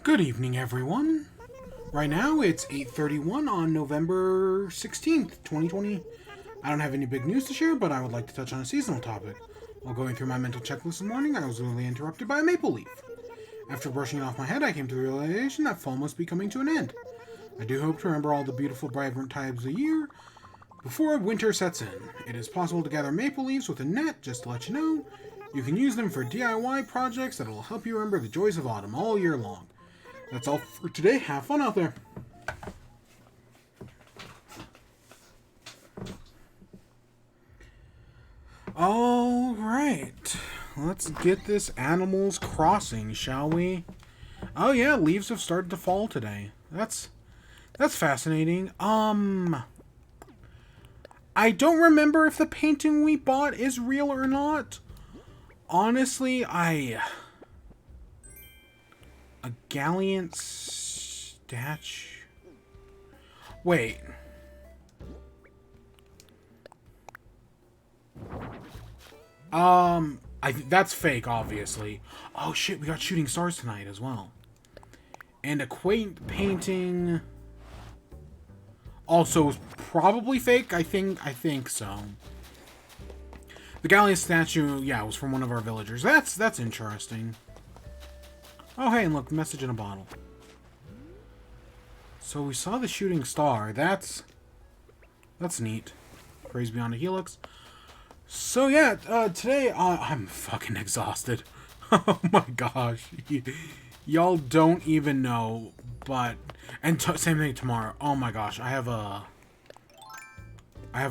Good evening, everyone. Right now, it's 8:31 on November 16th, 2020. I don't have any big news to share, but I would like to touch on a seasonal topic. While going through my mental checklist this morning, I was rudely interrupted by a maple leaf. After brushing it off my head, I came to the realization that fall must be coming to an end. I do hope to remember all the beautiful, vibrant times of the year before winter sets in. It is possible to gather maple leaves with a net, just to let you know. You can use them for DIY projects that will help you remember the joys of autumn all year long. That's all for today. Have fun out there. Alright. Let's get this Animals Crossing, shall we? Oh yeah, leaves have started to fall today. That's fascinating. I don't remember if the painting we bought is real or not. Honestly, a Gallant statue. Wait. That's fake, obviously. Oh shit, we got shooting stars tonight as well. And a quaint painting also is probably fake. I think so. The Gallant statue, yeah, was from one of our villagers. That's interesting. Oh, hey, and look, message in a bottle. So we saw the shooting star. That's neat. Praise be unto Helix. So yeah, today I'm fucking exhausted. Oh my gosh, y'all don't even know. But same thing tomorrow. Oh my gosh, I have a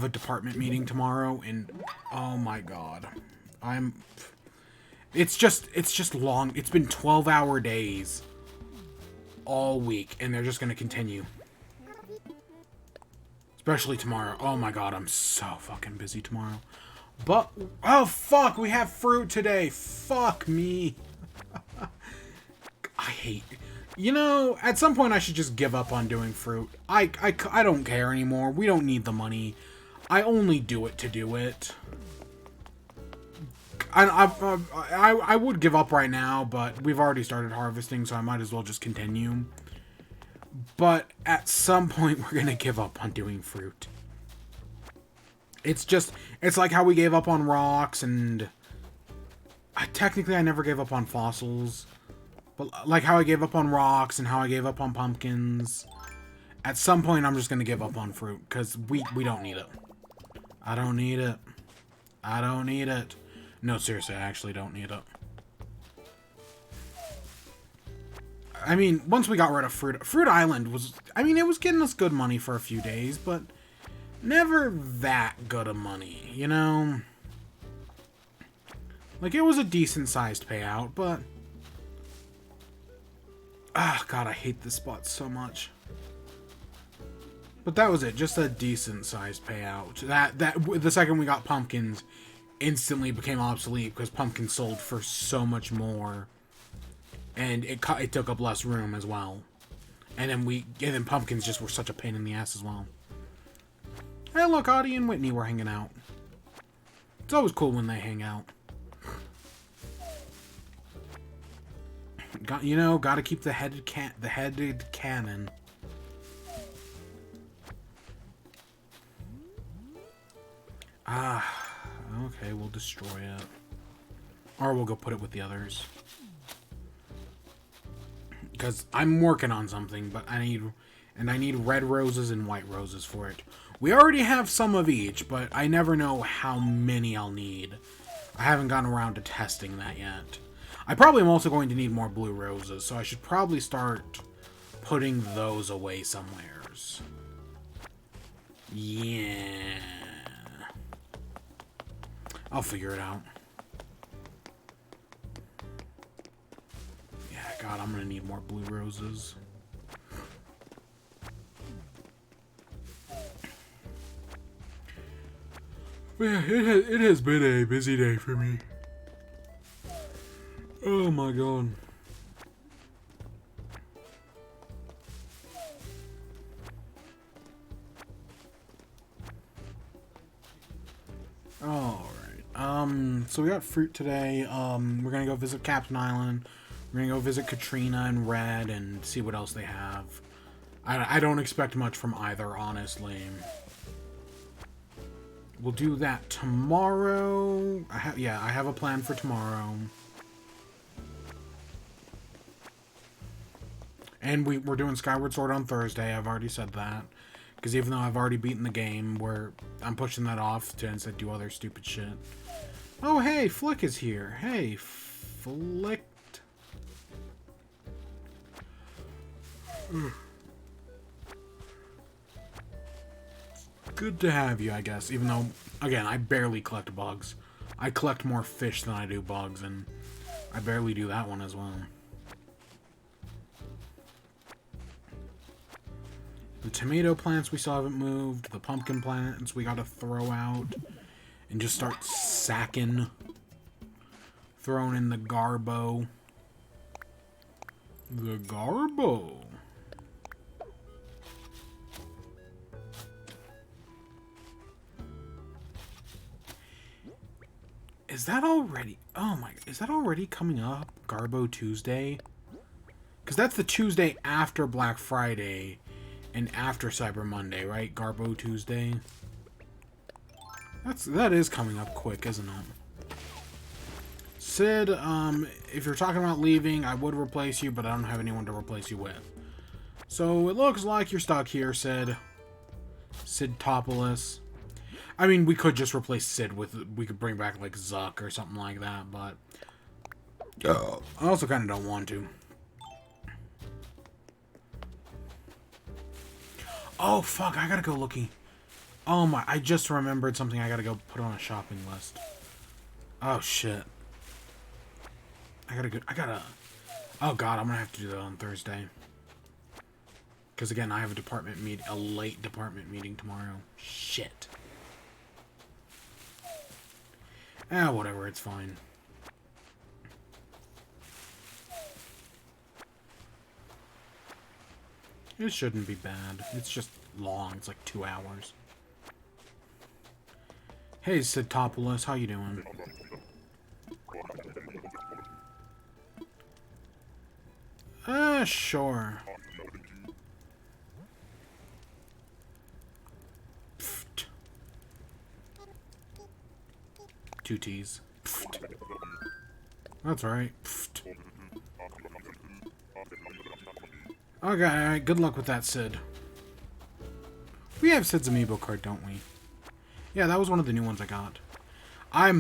department meeting tomorrow, and oh my god, It's just long. It's been 12-hour days all week, and they're just going to continue. Especially tomorrow. Oh my god, I'm so fucking busy tomorrow. But, oh fuck, we have fruit today. Fuck me. I hate... You know, at some point I should just give up on doing fruit. I don't care anymore. We don't need the money. I only do it to do it. I would give up right now, but we've already started harvesting, so I might as well just continue. But at some point, we're going to give up on doing fruit. It's like how we gave up on rocks, and technically I never gave up on fossils. But like how I gave up on rocks and how I gave up on pumpkins. At some point, I'm just going to give up on fruit, because we don't need it. I don't need it. I don't need it. No, seriously, I actually don't need it. I mean, once we got rid of Fruit Island was... I mean, it was getting us good money for a few days, but never that good of money, you know? Like, it was a decent-sized payout, but... Ah, God, I hate this spot so much. But that was it, just a decent-sized payout. The second we got pumpkins... instantly became obsolete because pumpkins sold for so much more, and it took up less room as well. And then pumpkins just were such a pain in the ass as well. Hey, look, Audie and Whitney were hanging out. It's always cool when they hang out. Gotta keep the headed cannon. Okay, we'll destroy it. Or we'll go put it with the others. Because I'm working on something, but I need red roses and white roses for it. We already have some of each, but I never know how many I'll need. I haven't gotten around to testing that yet. I probably am also going to need more blue roses, so I should probably start putting those away somewheres. Yeah. I'll figure it out. Yeah, God, I'm gonna need more blue roses. Yeah, it has been a busy day for me. Oh my God. Alright. So we got fruit today. We're gonna go visit Captain Island. We're gonna go visit Katrina and Red and see what else they have. I don't expect much from either, honestly. We'll do that tomorrow. I have a plan for tomorrow. And we're doing Skyward Sword on Thursday. I've already said that. Because even though I've already beaten the game, I'm pushing that off to instead do other stupid shit. Oh, hey, Flick is here. Hey, Flick. Good to have you, I guess. Even though, again, I barely collect bugs. I collect more fish than I do bugs, and I barely do that one as well. The tomato plants we still haven't moved. The pumpkin plants we gotta throw out. And just start sacking. Throwing in the garbo. The garbo. Is that already... Oh my... Is that already coming up? Garbo Tuesday? Because that's the Tuesday after Black Friday and after Cyber Monday, right? Garbo Tuesday. That is coming up quick, isn't it? Sid, if you're talking about leaving, I would replace you, but I don't have anyone to replace you with. So it looks like you're stuck here, Sid. Sidtopolis. I mean, we could just replace Sid with... We could bring back, like, Zuck or something like that, but... I also kind of don't want to. Oh, fuck, I gotta go looking. Oh, my... I just remembered something I gotta go put on a shopping list. Oh, shit. I gotta... Oh, God, I'm gonna have to do that on Thursday. Because, again, I have a late department meeting tomorrow. Shit. Whatever, it's fine. It shouldn't be bad. It's just long. It's like 2 hours. Hey, Sidtopolis, how you doing? Sure. Pfft. 2 T's. Pfft. That's right. Pfft. Okay, alright, good luck with that, Sid. We have Sid's amiibo card, don't we? Yeah, that was one of the new ones I got. I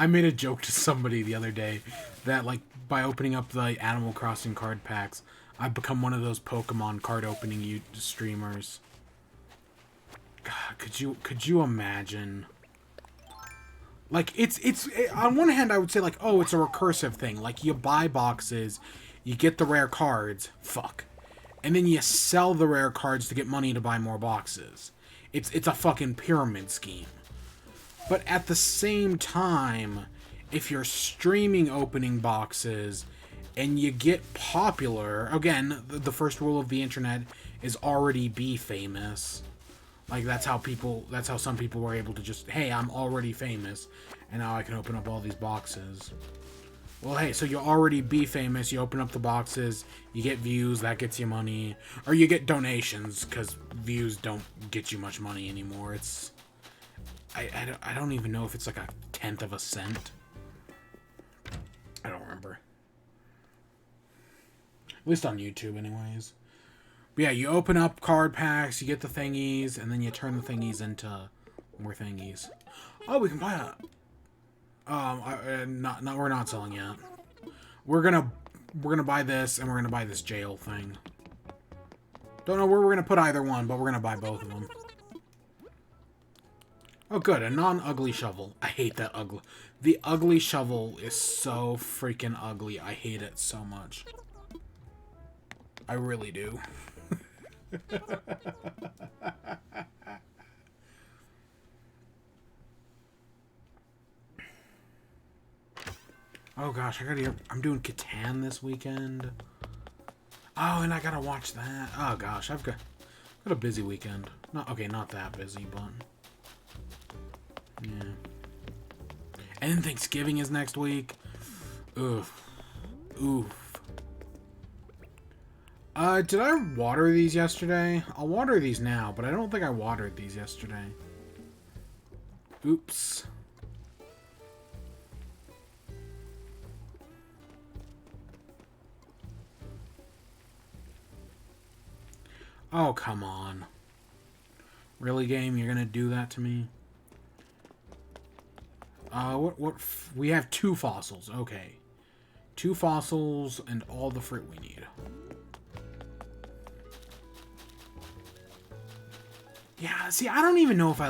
made a joke to somebody the other day that, like, by opening up the Animal Crossing card packs, I've become one of those Pokemon card opening streamers. God, could you imagine? Like, it's on one hand I would say, like, oh, it's a recursive thing. Like, you buy boxes, you get the rare cards, fuck. And then you sell the rare cards to get money to buy more boxes. It's a fucking pyramid scheme. But at the same time, if you're streaming opening boxes and you get popular, again, the first rule of the internet is already be famous. Like, that's how some people were able to just, hey, I'm already famous, and now I can open up all these boxes. Well, hey, so you already be famous, you open up the boxes, you get views, that gets you money, or you get donations, because views don't get you much money anymore. It's... I don't even know if it's like 1/10 of a cent. I don't remember. At least on YouTube, anyways. But yeah, you open up card packs, you get the thingies, and then you turn the thingies into more thingies. Oh, we can buy a... we're not selling yet. We're gonna buy this, and we're gonna buy this jail thing. Don't know where we're gonna put either one, but we're gonna buy both of them. Oh, good. A non-ugly shovel. I hate that ugly. The ugly shovel is so freaking ugly. I hate it so much. I really do. Oh, gosh. I'm doing Catan this weekend. Oh, and I gotta watch that. Oh, gosh. I've got a busy weekend. Not that busy, but... Yeah. And then Thanksgiving is next week. Ugh. Oof. Did I water these yesterday? I'll water these now, but I don't think I watered these yesterday. Oops. Oh, come on. Really, game? You're gonna do that to me? We have 2 fossils. Okay. 2 fossils and all the fruit we need. Yeah, see, I don't even know if I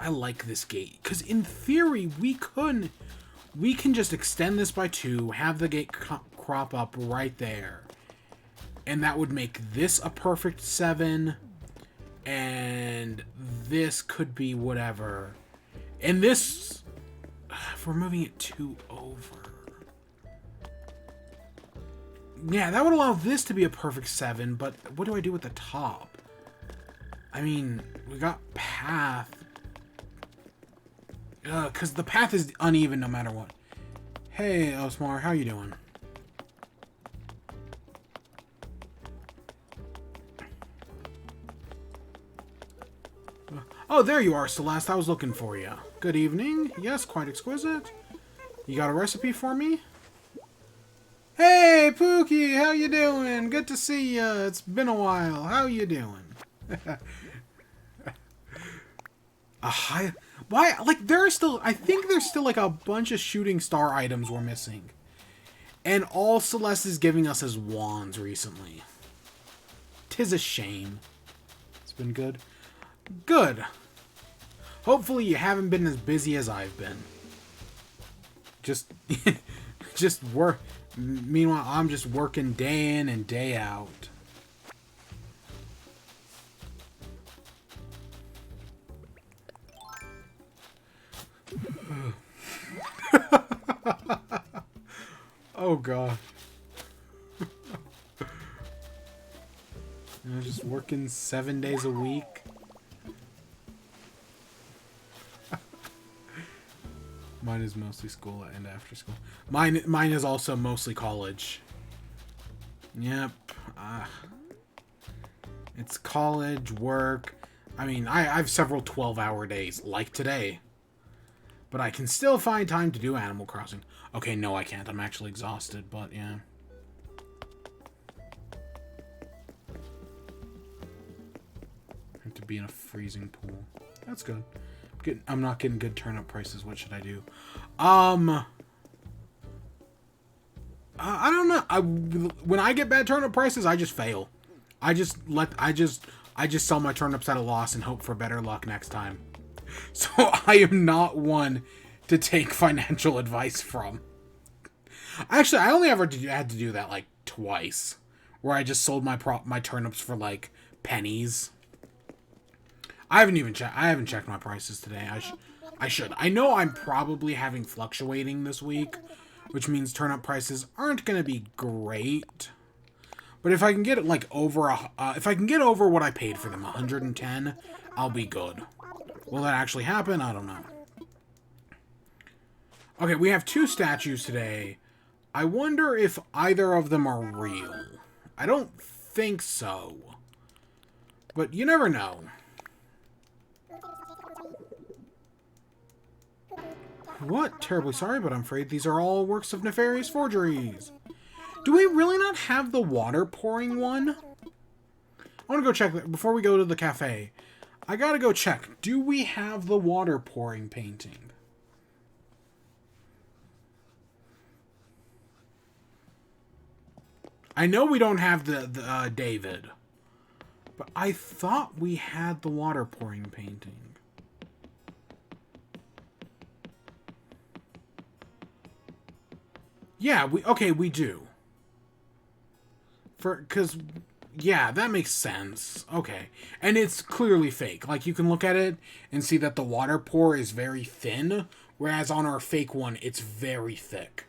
like this gate. Because in theory, we can just extend this by 2, have the gate crop up right there. And that would make this a perfect 7. And this could be whatever. And this, if we're moving it 2 over. Yeah, that would allow this to be a perfect 7, but what do I do with the top? I mean, we got path. Because the path is uneven no matter what. Hey, Osmar, how you doing? Oh, there you are, Celeste. I was looking for you. Good evening. Yes, quite exquisite. You got a recipe for me? Hey, Pookie, how you doing? Good to see you. It's been a while. How you doing? Why? Like, I think there's still, like, a bunch of shooting star items we're missing. And all Celeste is giving us is wands recently. 'Tis a shame. It's been good. Good. Hopefully you haven't been as busy as I've been. Just work. Meanwhile, I'm just working day in and day out. Oh god. I'm just working 7 days a week. Mine is mostly school and after school. Mine is also mostly college. Yep. It's college, work. I mean, I have several 12-hour days, like today. But I can still find time to do Animal Crossing. Okay, no, I can't. I'm actually exhausted, but yeah. I have to be in a freezing pool. That's good. I'm not getting good turnip prices. What should I do? I don't know. When I get bad turnip prices, I just fail. I just sell my turnips at a loss and hope for better luck next time. So I am not one to take financial advice from. Actually, I only ever had to do that like twice, where I just sold my turnips for like pennies. I haven't checked my prices today. I should. I know I'm probably having fluctuating this week, which means turnip prices aren't going to be great. But if I can get it like over if I can get over what I paid for them, 110, I'll be good. Will that actually happen? I don't know. Okay, we have 2 statues today. I wonder if either of them are real. I don't think so. But you never know. What? Terribly sorry, but I'm afraid these are all works of nefarious forgeries. Do we really not have the water pouring one? I want to go check that before we go to the cafe. I gotta go check. Do we have the water pouring painting? I know we don't have the David, but I thought we had the water pouring painting. Yeah, we do. Yeah, that makes sense. Okay. And it's clearly fake. Like, you can look at it and see that the water pour is very thin, whereas on our fake one, it's very thick.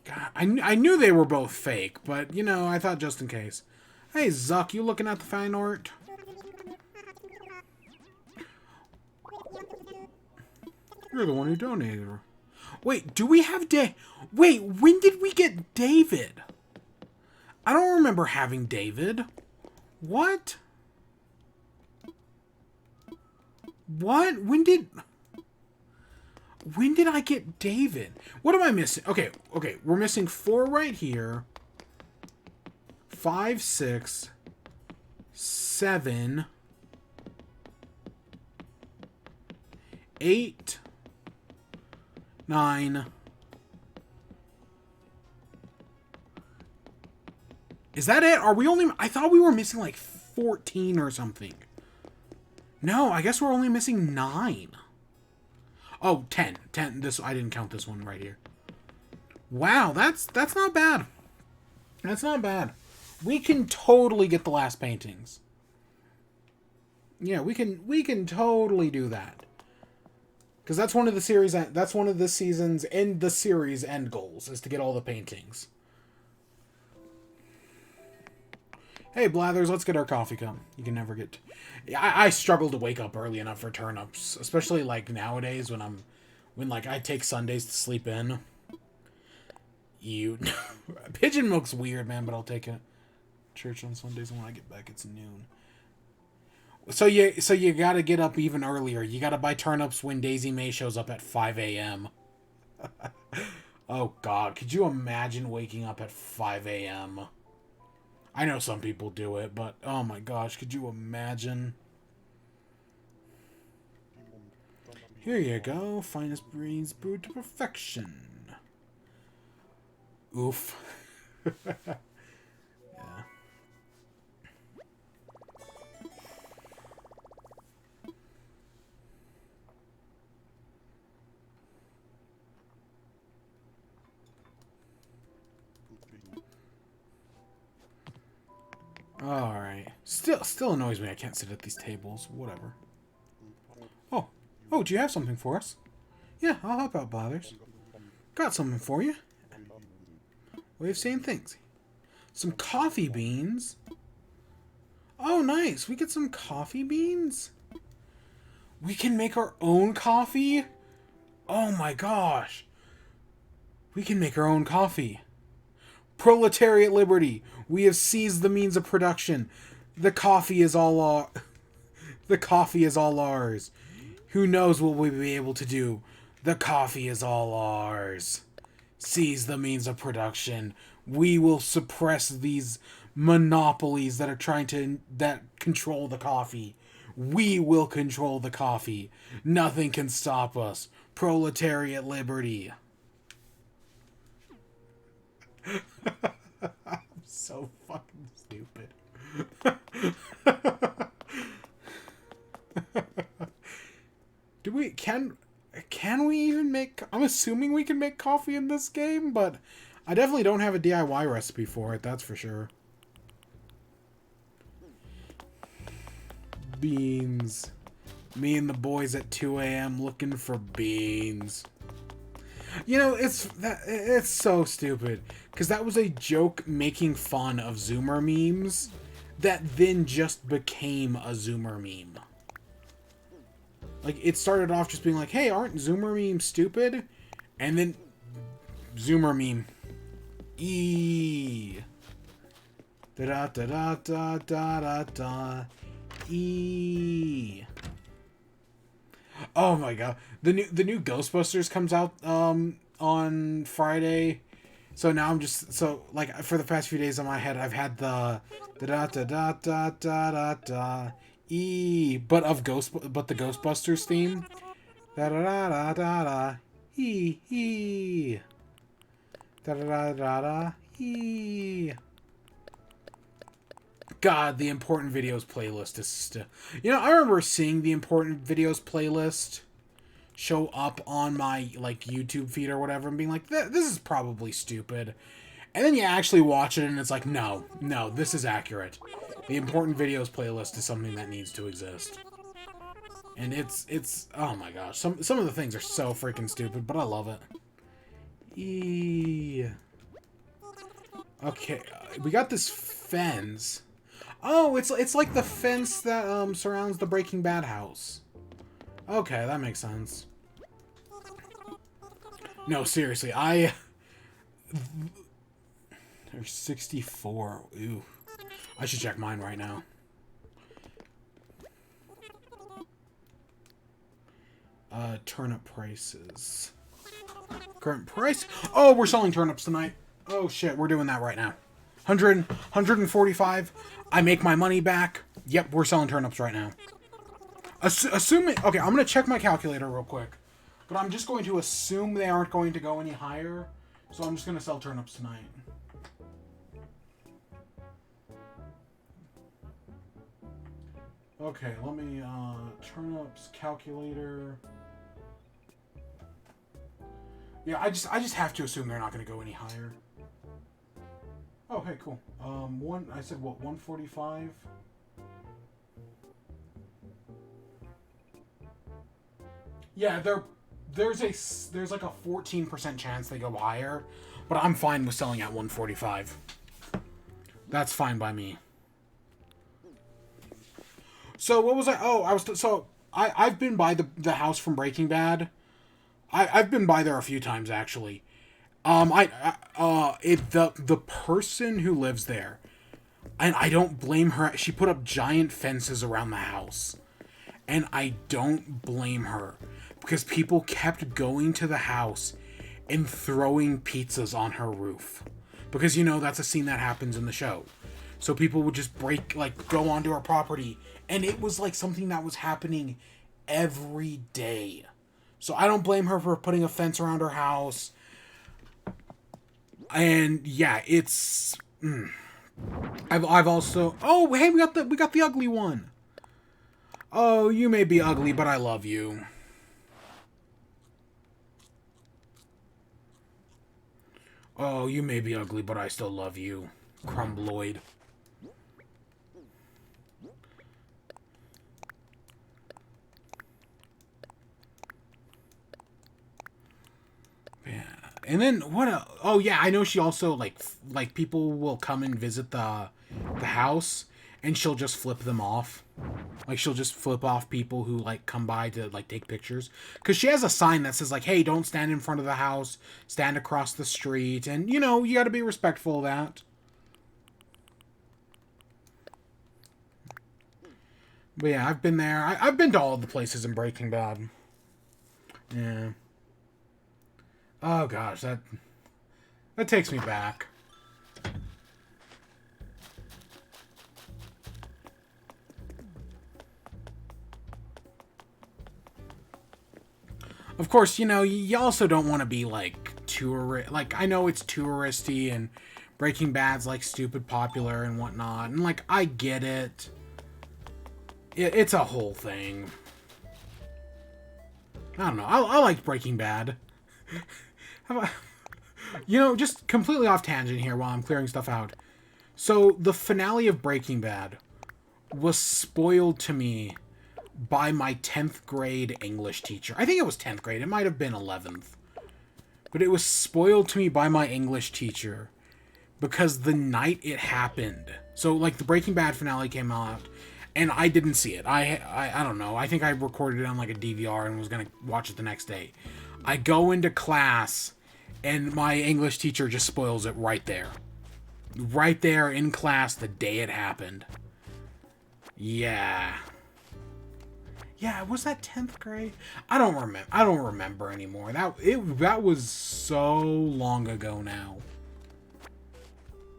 God, I knew they were both fake, but, you know, I thought just in case. Hey, Zuck, you looking at the fan art? You're the one who donated. Wait, do we have Wait, when did we get David? I don't remember having David. What? What? When did I get David? What am I missing? Okay, we're missing 4 right here. 5, 6, 7, 8, 9. Is that it? Are we only... I thought we were missing like 14 or something. No, I guess we're only missing 9. Oh, 10. 10. This, I didn't count this one right here. Wow, that's not bad. That's not bad. We can totally get the last paintings. Yeah, we can totally do that. Because that's one of the series... That's one of the season's and the series end goals, is to get all the paintings. Hey, Blathers, let's get our coffee cup. You can never get... I struggle to wake up early enough for turnips. Especially, like, nowadays when like, I take Sundays to sleep in. Pigeon milk's weird, man, but I'll take it. Church on Sundays, and when I get back, it's noon. So you gotta get up even earlier. You gotta buy turnips when Daisy May shows up at 5 a.m. Oh, God. Could you imagine waking up at 5 a.m.? I know some people do it, but oh my gosh, could you imagine? Here you go, finest beans brewed to perfection. Oof. Yeah. Alright. Still annoys me I can't sit at these tables. Whatever. Oh, do you have something for us? Yeah, I'll help out, Blathers. Got something for you. Way of saying things. Some coffee beans. Oh, nice. We get some coffee beans? We can make our own coffee? Oh my gosh. We can make our own coffee. Proletariat liberty. We have seized the means of production. The coffee is all The coffee is all ours. Who knows what we'll be able to do? The coffee is all ours. Seize the means of production. We will suppress these monopolies that are that control the coffee. We will control the coffee. Nothing can stop us. Proletariat liberty. I'm so fucking stupid. Can we even make... I'm assuming we can make coffee in this game, but I definitely don't have a DIY recipe for it, that's for sure. Beans. Me and the boys at 2 a.m. looking for beans. You know, it's so stupid. Because that was a joke making fun of Zoomer memes that then just became a Zoomer meme. Like, it started off just being like, hey, aren't Zoomer memes stupid? And then, Zoomer meme. E. Da-da-da-da-da-da-da. E. Oh my god. The new Ghostbusters comes out on Friday. So now I'm just like for the past few days in my head I've had the da da da da da da da e but the Ghostbusters theme. Da da da da da da e da da da da da e. God, the important videos playlist is still... You know, I remember seeing the important videos playlist show up on my, like, YouTube feed or whatever and being like, this is probably stupid. And then you actually watch it and it's like, no, this is accurate. The important videos playlist is something that needs to exist. And it's oh my gosh. Some of the things are so freaking stupid, but I love it. Okay, we got this fence... Oh, it's like the fence that surrounds the Breaking Bad house. Okay, that makes sense. No, seriously, there's 64. Ooh. I should check mine right now. Turnip prices. Current price? Oh, we're selling turnips tonight. Oh shit, we're doing that right now. 145. I make my money back. Yep, we're selling turnips right now. Assuming... Okay, I'm going to check my calculator real quick. But I'm just going to assume they aren't going to go any higher. So I'm just going to sell turnips tonight. Okay, let me... turnips, calculator... Yeah, I just have to assume they're not going to go any higher. Oh, hey, cool. I said what, 145? Yeah, there's like a 14% chance they go higher, but I'm fine with selling at 145. That's fine by me. So what was I? Oh, I've been by the house from Breaking Bad. I've been by there a few times actually. The person who lives there, and I don't blame her. She put up giant fences around the house, and I don't blame her because people kept going to the house and throwing pizzas on her roof because that's a scene that happens in the show. So people would just go onto her property, and it was like something that was happening every day. So I don't blame her for putting a fence around her house. And yeah, it's. I've also. Oh, hey, we got the ugly one. Oh, you may be ugly, but I love you. Oh, you may be ugly, but I still love you, Crumbloid. And then what? Oh yeah, I know she also like people will come and visit the house, and she'll just flip them off. Like she'll just flip off people who come by to take pictures, because she has a sign that says hey, don't stand in front of the house, stand across the street, and you got to be respectful of that. But yeah, I've been there. I've been to all the places in Breaking Bad. Yeah. Oh gosh, that takes me back. Of course, you also don't want to be I know it's touristy and Breaking Bad's stupid popular and whatnot, and I get it. It's a whole thing. I don't know. I like Breaking Bad. Just completely off tangent here while I'm clearing stuff out. So, the finale of Breaking Bad was spoiled to me by my 10th grade English teacher. I think it was 10th grade. It might have been 11th. But it was spoiled to me by my English teacher because the night it happened. So, the Breaking Bad finale came out, and I didn't see it. I don't know. I think I recorded it on a DVR and was going to watch it the next day. I go into class, and my English teacher just spoils it right there. Right there in class the day it happened. Yeah. Yeah, was that 10th grade? I don't remember anymore. That was so long ago now.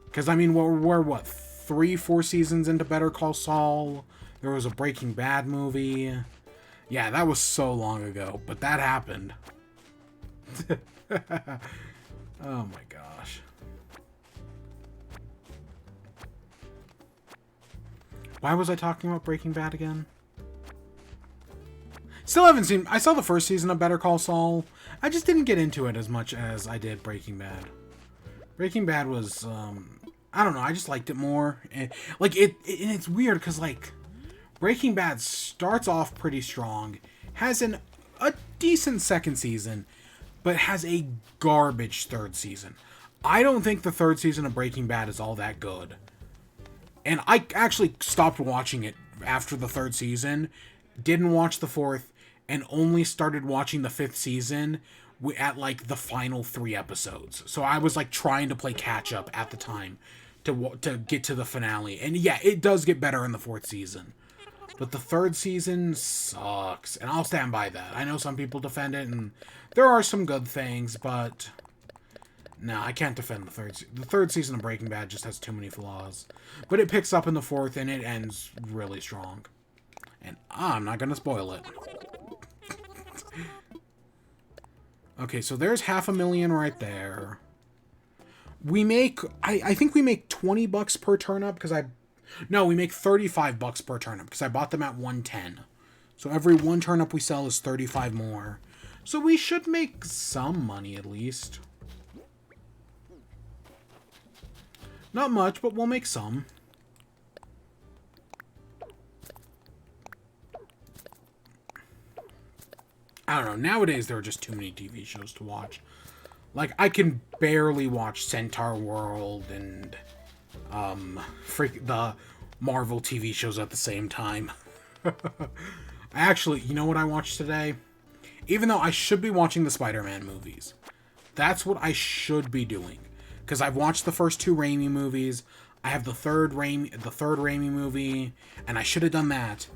Because, we're what, 3-4 seasons into Better Call Saul? There was a Breaking Bad movie. Yeah, that was so long ago, but that happened. Oh my gosh. Why was I talking about Breaking Bad again? Still haven't seen... I saw the first season of Better Call Saul. I just didn't get into it as much as I did Breaking Bad. Breaking Bad was... I don't know, I just liked it more. And, it's weird, because, Breaking Bad starts off pretty strong, has a decent second season, but has a garbage third season. I don't think the third season of Breaking Bad is all that good. And I actually stopped watching it after the third season, didn't watch the fourth, and only started watching the fifth season at like the final 3 episodes. So I was like trying to play catch up at the time to get to the finale. And yeah, it does get better in the 4th season. But the 3rd season sucks, and I'll stand by that. I know some people defend it, and there are some good things, but no, I can't defend the 3rd. The 3rd season of Breaking Bad just has too many flaws. But it picks up in the 4th, and it ends really strong. And I'm not going to spoil it. Okay, so there's $500,000 right there. We make, I think we make $20 per turnip, because we make $35 per turnip, because I bought them at 110. So every 1 turnip we sell is 35 more. So we should make some money at least. Not much, but we'll make some. I don't know. Nowadays, there are just too many TV shows to watch. Like, I can barely watch Centaur World and the Marvel TV shows at the same time. Actually, you know what I watched today? Even though I should be watching the Spider-Man movies. That's what I should be doing. Because I've watched the first 2 Raimi movies. I have the third Raimi movie. And I should have done that.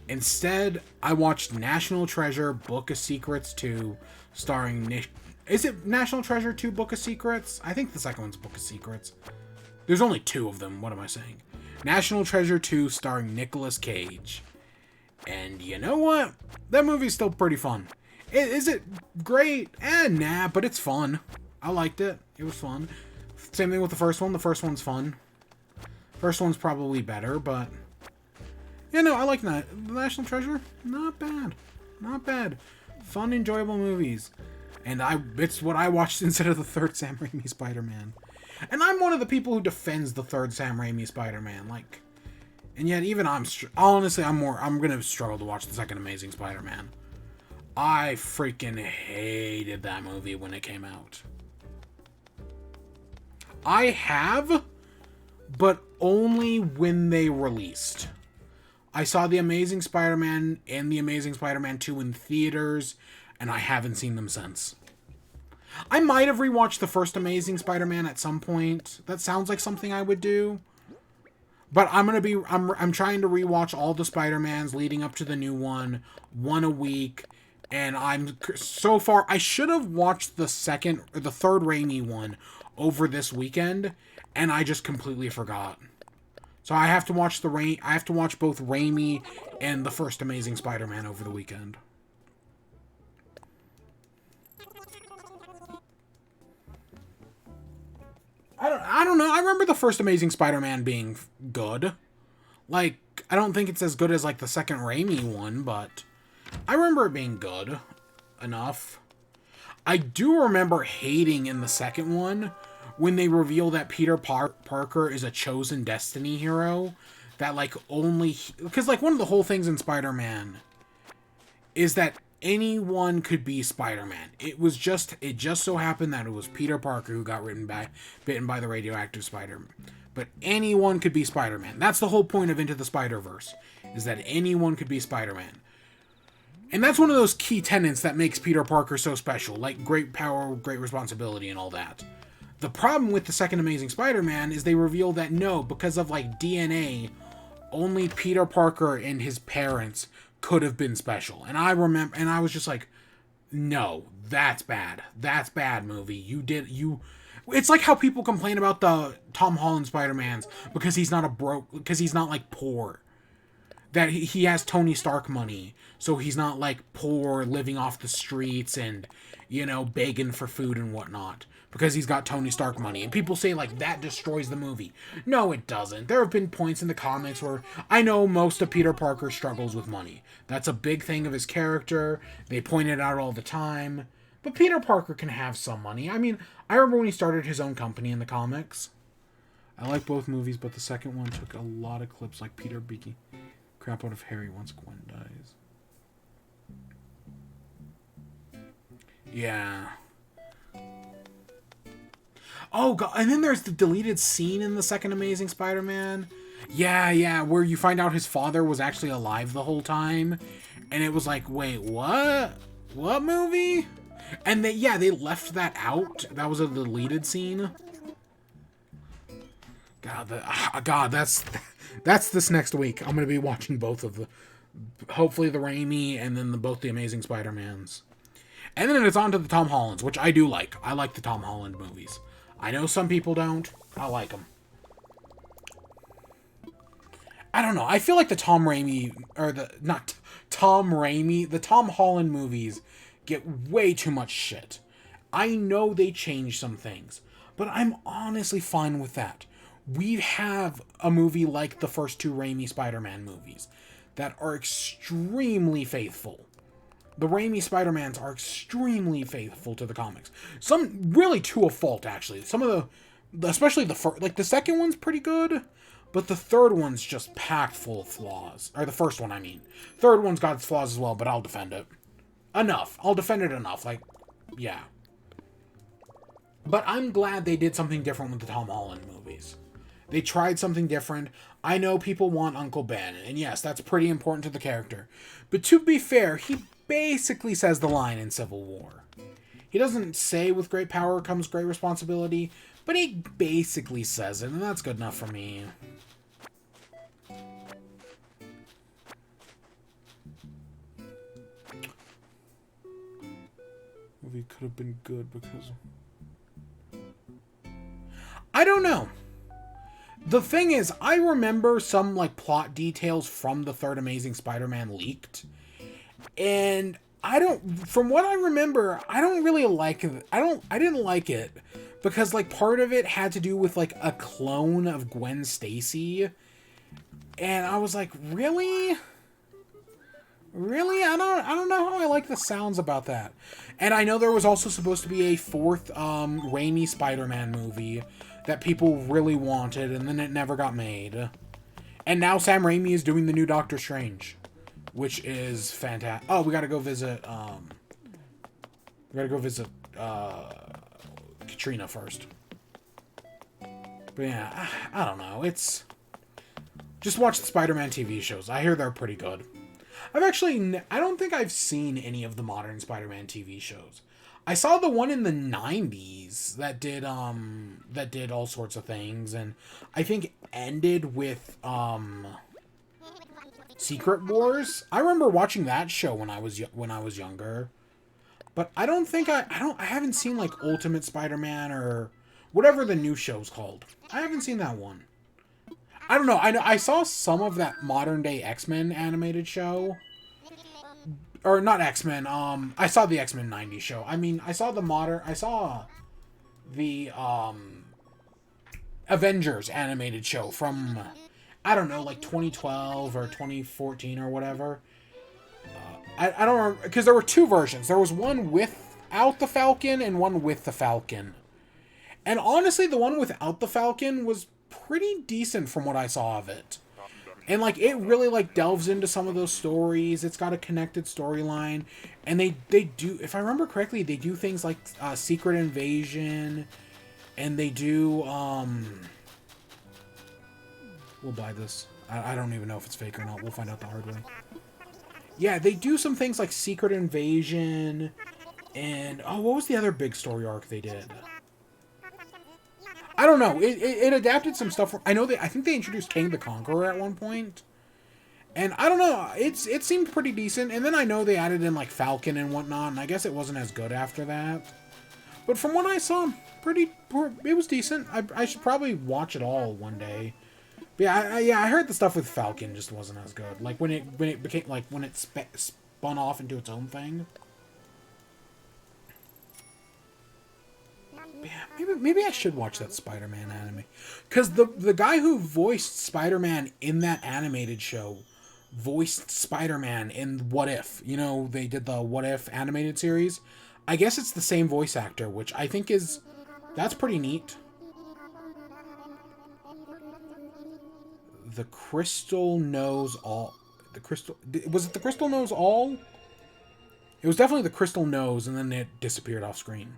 Instead, I watched National Treasure Book of Secrets 2, starring Nick. Is it National Treasure 2 Book of Secrets? I think the second one's Book of Secrets. There's only 2 of them. What am I saying? National Treasure 2 starring Nicolas Cage. And you know what? That movie's still pretty fun. Is it great? Nah, but it's fun. I liked it. It was fun. Same thing with the first one. The first one's fun. First one's probably better, but yeah, no, I like the National Treasure. Not bad. Not bad. Fun, enjoyable movies. And it's what I watched instead of the 3rd Sam Raimi Spider-Man. And I'm one of the people who defends the 3rd Sam Raimi Spider-Man. Like, and yet even honestly, I'm going to struggle to watch the 2nd Amazing Spider-Man. I freaking hated that movie when it came out. I have, but only when they released. I saw The Amazing Spider-Man and The Amazing Spider-Man 2 in theaters, and I haven't seen them since. I might have rewatched the first Amazing Spider-Man at some point. That sounds like something I would do. But I'm trying to rewatch all the Spider-Mans leading up to the new one a week. And so far, I should have watched the 3rd Raimi one over this weekend, and I just completely forgot. So I have to watch both Raimi and the first Amazing Spider-Man over the weekend. I don't know. I remember the first Amazing Spider-Man being good. Like, I don't think it's as good as like the second Raimi one, but I remember it being good enough. I do remember hating in the second one when they reveal that Peter Parker is a chosen Destiny hero. That, like, because, like, one of the whole things in Spider-Man is that anyone could be Spider-Man. It just so happened that it was Peter Parker who got bitten by the radioactive spider. But anyone could be Spider-Man. That's the whole point of Into the Spider-Verse, is that anyone could be Spider-Man. And that's one of those key tenets that makes Peter Parker so special, like great power, great responsibility, and all that. The problem with the second Amazing Spider-Man is they reveal that no, because of like DNA, only Peter Parker and his parents could have been special. And I remember, and I was just like, no, that's bad. That's bad, movie. It's like how people complain about the Tom Holland Spider-Mans because he's not like poor. That he has Tony Stark money, so he's not like poor, living off the streets and, begging for food and whatnot. Because he's got Tony Stark money. And people say, like, that destroys the movie. No, it doesn't. There have been points in the comics where I know most of Peter Parker struggles with money. That's a big thing of his character. They point it out all the time. But Peter Parker can have some money. I mean, I remember when he started his own company in the comics. I like both movies, but the second one took a lot of clips like Peter beating crap out of Harry once Gwen dies. Yeah. Oh, God. And then there's the deleted scene in the second Amazing Spider-Man. Yeah, where you find out his father was actually alive the whole time. And it was like, wait, what? What movie? And they left that out. That was a deleted scene. God, that's this next week. I'm gonna be watching both of the, hopefully the Raimi and then both the Amazing Spider-Mans. And then it's on to the Tom Hollands, which I do like. I like the Tom Holland movies. I know some people don't. I like them. I don't know. I feel like the Tom Raimi, or the, not Tom Raimi, the Tom Holland movies get way too much shit. I know they changed some things, but I'm honestly fine with that. We have a movie like the first two Raimi Spider-Man movies that are extremely faithful. The Raimi Spider-Mans are extremely faithful to the comics. Some really to a fault, actually. Some of the, especially the first, like the second one's pretty good, but the third one's just packed full of flaws. Or the first one, I mean. Third one's got its flaws as well, but I'll defend it. Enough. I'll defend it enough. Like, yeah. But I'm glad they did something different with the Tom Holland movies. They tried something different. I know people want Uncle Ben, and yes, that's pretty important to the character. But to be fair, he basically says the line in Civil War. He doesn't say with great power comes great responsibility, but he basically says it, and that's good enough for me. Movie could have been good because... I don't know. The thing is, I remember some, like, plot details from the third Amazing Spider-Man leaked. And from what I remember, I don't really like it. I didn't like it. Because, like, part of it had to do with, like, a clone of Gwen Stacy. And I was like, really? Really? I don't know how I like the sounds about that. And I know there was also supposed to be a fourth, Raimi Spider-Man movie that people really wanted, and then it never got made. And now Sam Raimi is doing the new Doctor Strange, which is fantastic. Oh, we gotta go visit, Katrina first. But yeah, I don't know. It's... Just watch the Spider-Man TV shows. I hear they're pretty good. I don't think I've seen any of the modern Spider-Man TV shows. I saw the one in the 90s that did all sorts of things, and I think ended with Secret Wars. I remember watching that show when I was younger. But I don't think I haven't seen like Ultimate Spider-Man or whatever the new show's called. I haven't seen that one. I don't know. I saw some of that modern day X-Men animated show. Or not X-Men, I saw the X-Men 90s show. I mean, I saw the Avengers animated show from, I don't know, like 2012 or 2014 or whatever. I don't remember, because there were two versions. There was one without the Falcon and one with the Falcon. And honestly, the one without the Falcon was pretty decent from what I saw of it. And, like, it really, like, delves into some of those stories. It's got a connected storyline. And they do, if I remember correctly, they do things like Secret Invasion. And they do, we'll buy this. I don't even know if it's fake or not. We'll find out the hard way. Yeah, they do some things like Secret Invasion. And, oh, what was the other big story arc they did? I don't know. It adapted some stuff. I think they introduced Kang the Conqueror at one point. And I don't know. It seemed pretty decent. And then I know they added in like Falcon and whatnot. And I guess it wasn't as good after that. But from what I saw, it was decent. I should probably watch it all one day. But yeah, I heard the stuff with Falcon just wasn't as good. Like when it became like when it spun off into its own thing. Yeah, maybe I should watch that Spider-Man anime. Because the guy who voiced Spider-Man in that animated show voiced Spider-Man in What If. You know, they did the What If animated series. I guess it's the same voice actor, which I think that's pretty neat. The Crystal Knows All. Was it The Crystal Knows All? It was definitely The Crystal Knows, and then it disappeared off screen.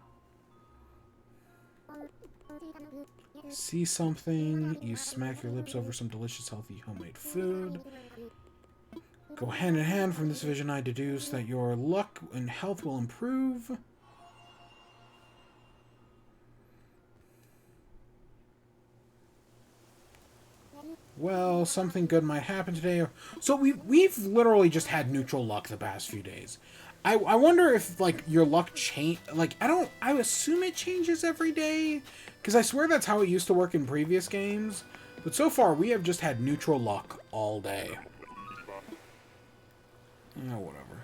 See something, you smack your lips over some delicious, healthy, homemade food. Go hand in hand. From this vision, I deduce that your luck and health will improve. Well, something good might happen today. So we've literally just had neutral luck the past few days. I wonder if like your luck change. Like I assume it changes every day, because I swear that's how it used to work in previous games. But so far we have just had neutral luck all day. Whatever.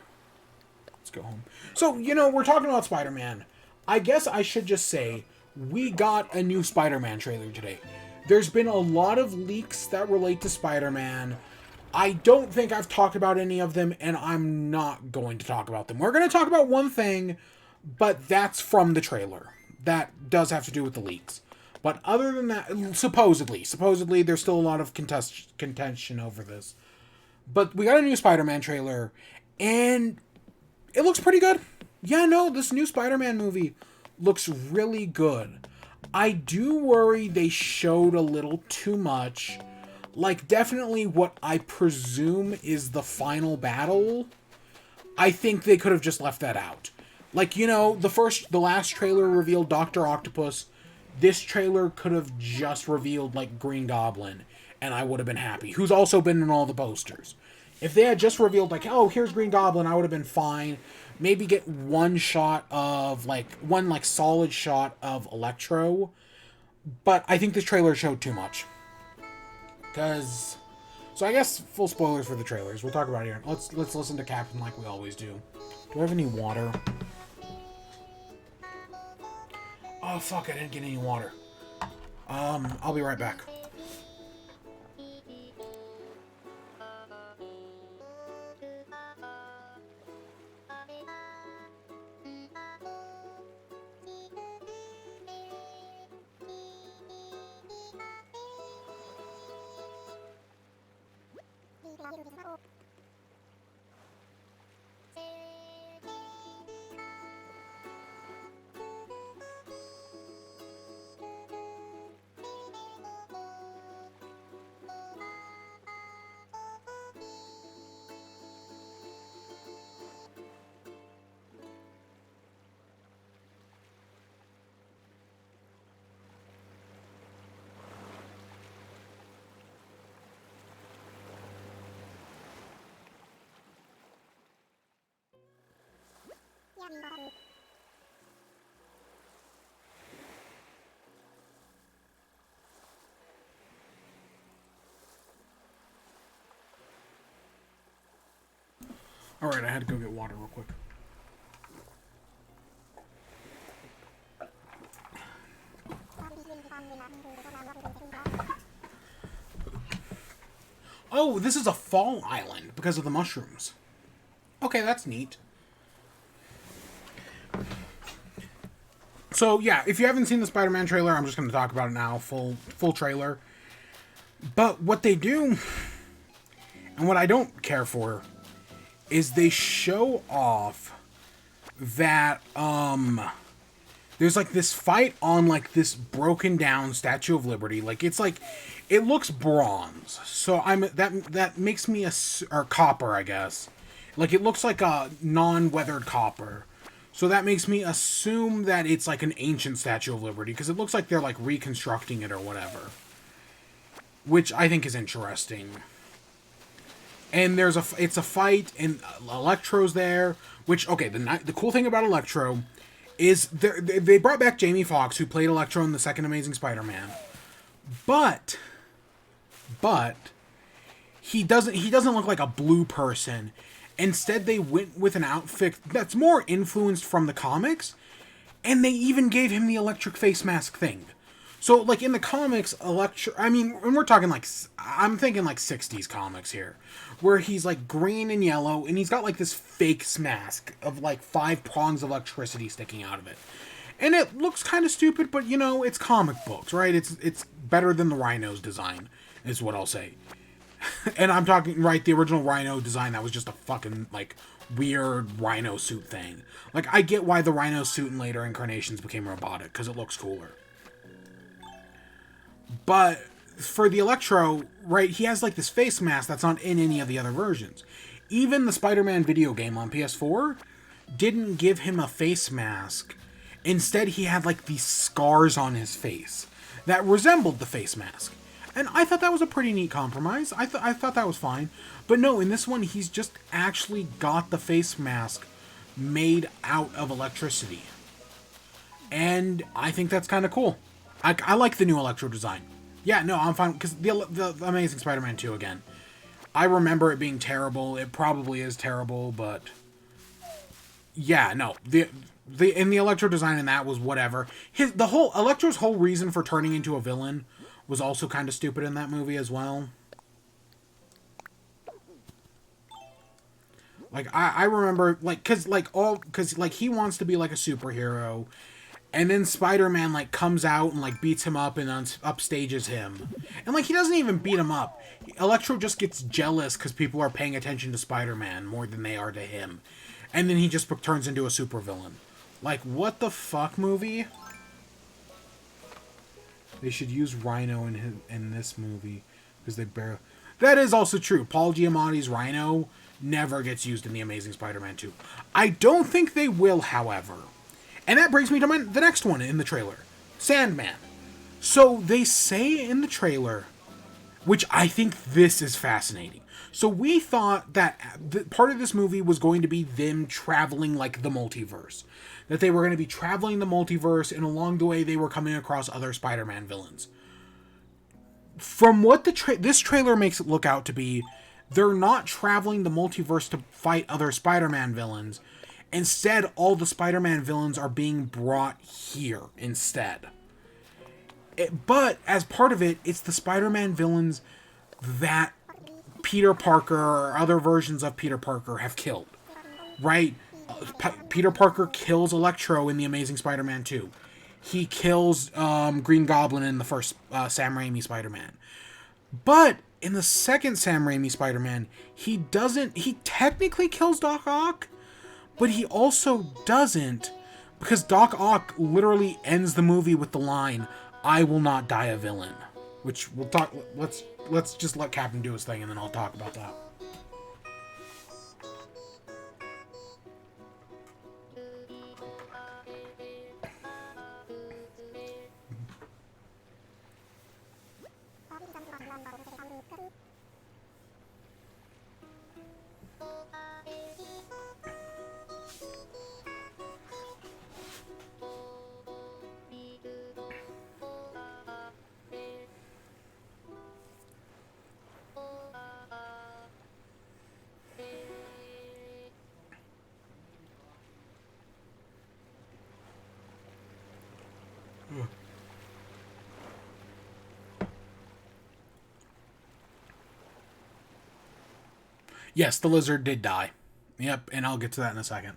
Let's go home. So we're talking about Spider-Man. I guess I should just say we got a new Spider-Man trailer today. There's been a lot of leaks that relate to Spider-Man. I don't think I've talked about any of them, and I'm not going to talk about them. We're going to talk about one thing, but that's from the trailer. That does have to do with the leaks. But other than that, supposedly, there's still a lot of contention over this. But we got a new Spider-Man trailer, and it looks pretty good. Yeah, no, this new Spider-Man movie looks really good. I do worry they showed a little too much. Like, definitely what I presume is the final battle. I think they could have just left that out. Like, the last trailer revealed Dr. Octopus. This trailer could have just revealed, like, Green Goblin, and I would have been happy. Who's also been in all the posters. If they had just revealed, like, oh, here's Green Goblin, I would have been fine. Maybe get one solid shot of Electro. But I think this trailer showed too much. So I guess full spoilers for the trailers. We'll talk about it here. Let's listen to Captain like we always do. Do I have any water? Oh, fuck, I didn't get any water. I'll be right back. Alright, I had to go get water real quick. Oh, this is a fall island because of the mushrooms. Okay, that's neat. So, yeah, if you haven't seen the Spider-Man trailer, I'm just going to talk about it now, full trailer. But what they do, and what I don't care for, is they show off that, there's, like, this fight on, like, this broken down Statue of Liberty. Like, it's, like, it looks bronze. So, that makes me or copper, I guess. Like, it looks like a non-weathered copper. So that makes me assume that it's, like, an ancient Statue of Liberty, because it looks like they're, like, reconstructing it or whatever. Which I think is interesting. And it's a fight, and Electro's there. Which, okay, the cool thing about Electro is they brought back Jamie Foxx, who played Electro in the second Amazing Spider-Man. But he doesn't look like a blue person. Instead, they went with an outfit that's more influenced from the comics, and they even gave him the electric face mask thing. So, like, in the comics, and we're talking, like, I'm thinking, like, 60s comics here, where he's, like, green and yellow, and he's got, like, this fake mask of, like, 5 prongs of electricity sticking out of it. And it looks kind of stupid, but, it's comic books, right? It's better than the Rhino's design, is what I'll say. And I'm talking, right, the original Rhino design, that was just a fucking, like, weird Rhino suit thing. Like, I get why the Rhino suit in later incarnations became robotic, because it looks cooler. But for the Electro, right, he has, like, this face mask that's not in any of the other versions. Even the Spider-Man video game on PS4 didn't give him a face mask. Instead, he had, like, these scars on his face that resembled the face mask. And I thought that was a pretty neat compromise. I thought that was fine. But no, in this one, he's just actually got the face mask made out of electricity. And I think that's kind of cool. I like the new Electro design. Yeah, no, I'm fine. Because the Amazing Spider-Man 2, again, I remember it being terrible. It probably is terrible, but... Yeah, no. The Electro design in that was whatever. Electro's whole reason for turning into a villain was also kind of stupid in that movie as well. Like, I remember, like, because he wants to be, like, a superhero, and then Spider-Man, like, comes out and, like, beats him up and upstages him. And, like, he doesn't even beat him up. Electro just gets jealous because people are paying attention to Spider-Man more than they are to him. And then he just turns into a supervillain. Like, what the fuck, movie? They should use Rhino in this movie, because they barely... That is also true. Paul Giamatti's Rhino never gets used in The Amazing Spider-Man 2. I don't think they will, however. And that brings me to the next one in the trailer. Sandman. So they say in the trailer, which I think this is fascinating. So we thought that part of this movie was going to be them traveling like the multiverse. That they were going to be traveling the multiverse, and along the way they were coming across other Spider-Man villains. From what this trailer makes it look out to be, they're not traveling the multiverse to fight other Spider-Man villains. Instead, all the Spider-Man villains are being brought here instead. But as part of it, it's the Spider-Man villains that Peter Parker or other versions of Peter Parker have killed. Right? Peter Parker kills Electro in The Amazing Spider-Man 2. He kills Green Goblin in the first Sam Raimi Spider-Man. But in the second Sam Raimi Spider-Man, he technically kills Doc Ock, but he also doesn't, because Doc Ock literally ends the movie with the line, "I will not die a villain." Which we'll talk, let's just let Captain do his thing and then I'll talk about that. Yes, the lizard did die. Yep, and I'll get to that in a second.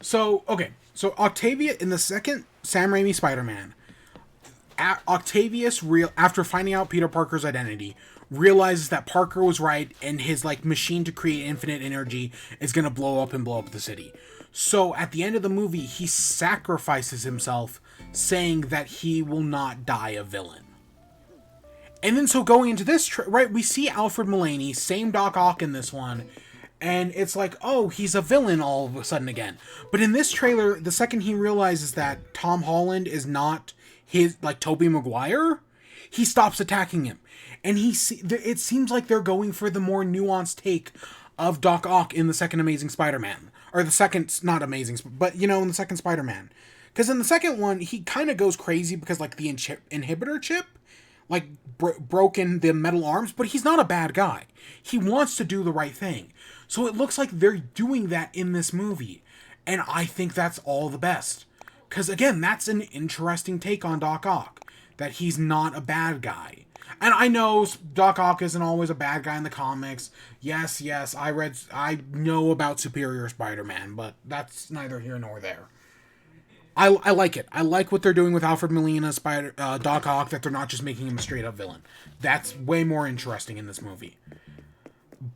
So, okay. So, Octavia, in the second Sam Raimi Spider-Man, Octavius, after finding out Peter Parker's identity, realizes that Parker was right, and his, like, machine to create infinite energy is going to blow up the city. So, at the end of the movie, he sacrifices himself, saying that he will not die a villain. And then, so going into this, right, we see Alfred Mulaney, same Doc Ock in this one, and it's like, oh, he's a villain all of a sudden again. But in this trailer, the second he realizes that Tom Holland is not his, like, Tobey Maguire, he stops attacking him. And it seems like they're going for the more nuanced take of Doc Ock in the second Amazing Spider-Man. Or the second, not Amazing, but, in the second Spider-Man. Because in the second one, he kind of goes crazy because, like, the inhibitor chip, like, broken the metal arms, but he's not a bad guy. He wants to do the right thing. So it looks like they're doing that in this movie. And I think that's all the best. Because, again, that's an interesting take on Doc Ock. That he's not a bad guy. And I know Doc Ock isn't always a bad guy in the comics. Yes, I know about Superior Spider-Man, but that's neither here nor there. I like it. I like what they're doing with Alfred Molina, Doc Ock, that they're not just making him a straight-up villain. That's way more interesting in this movie.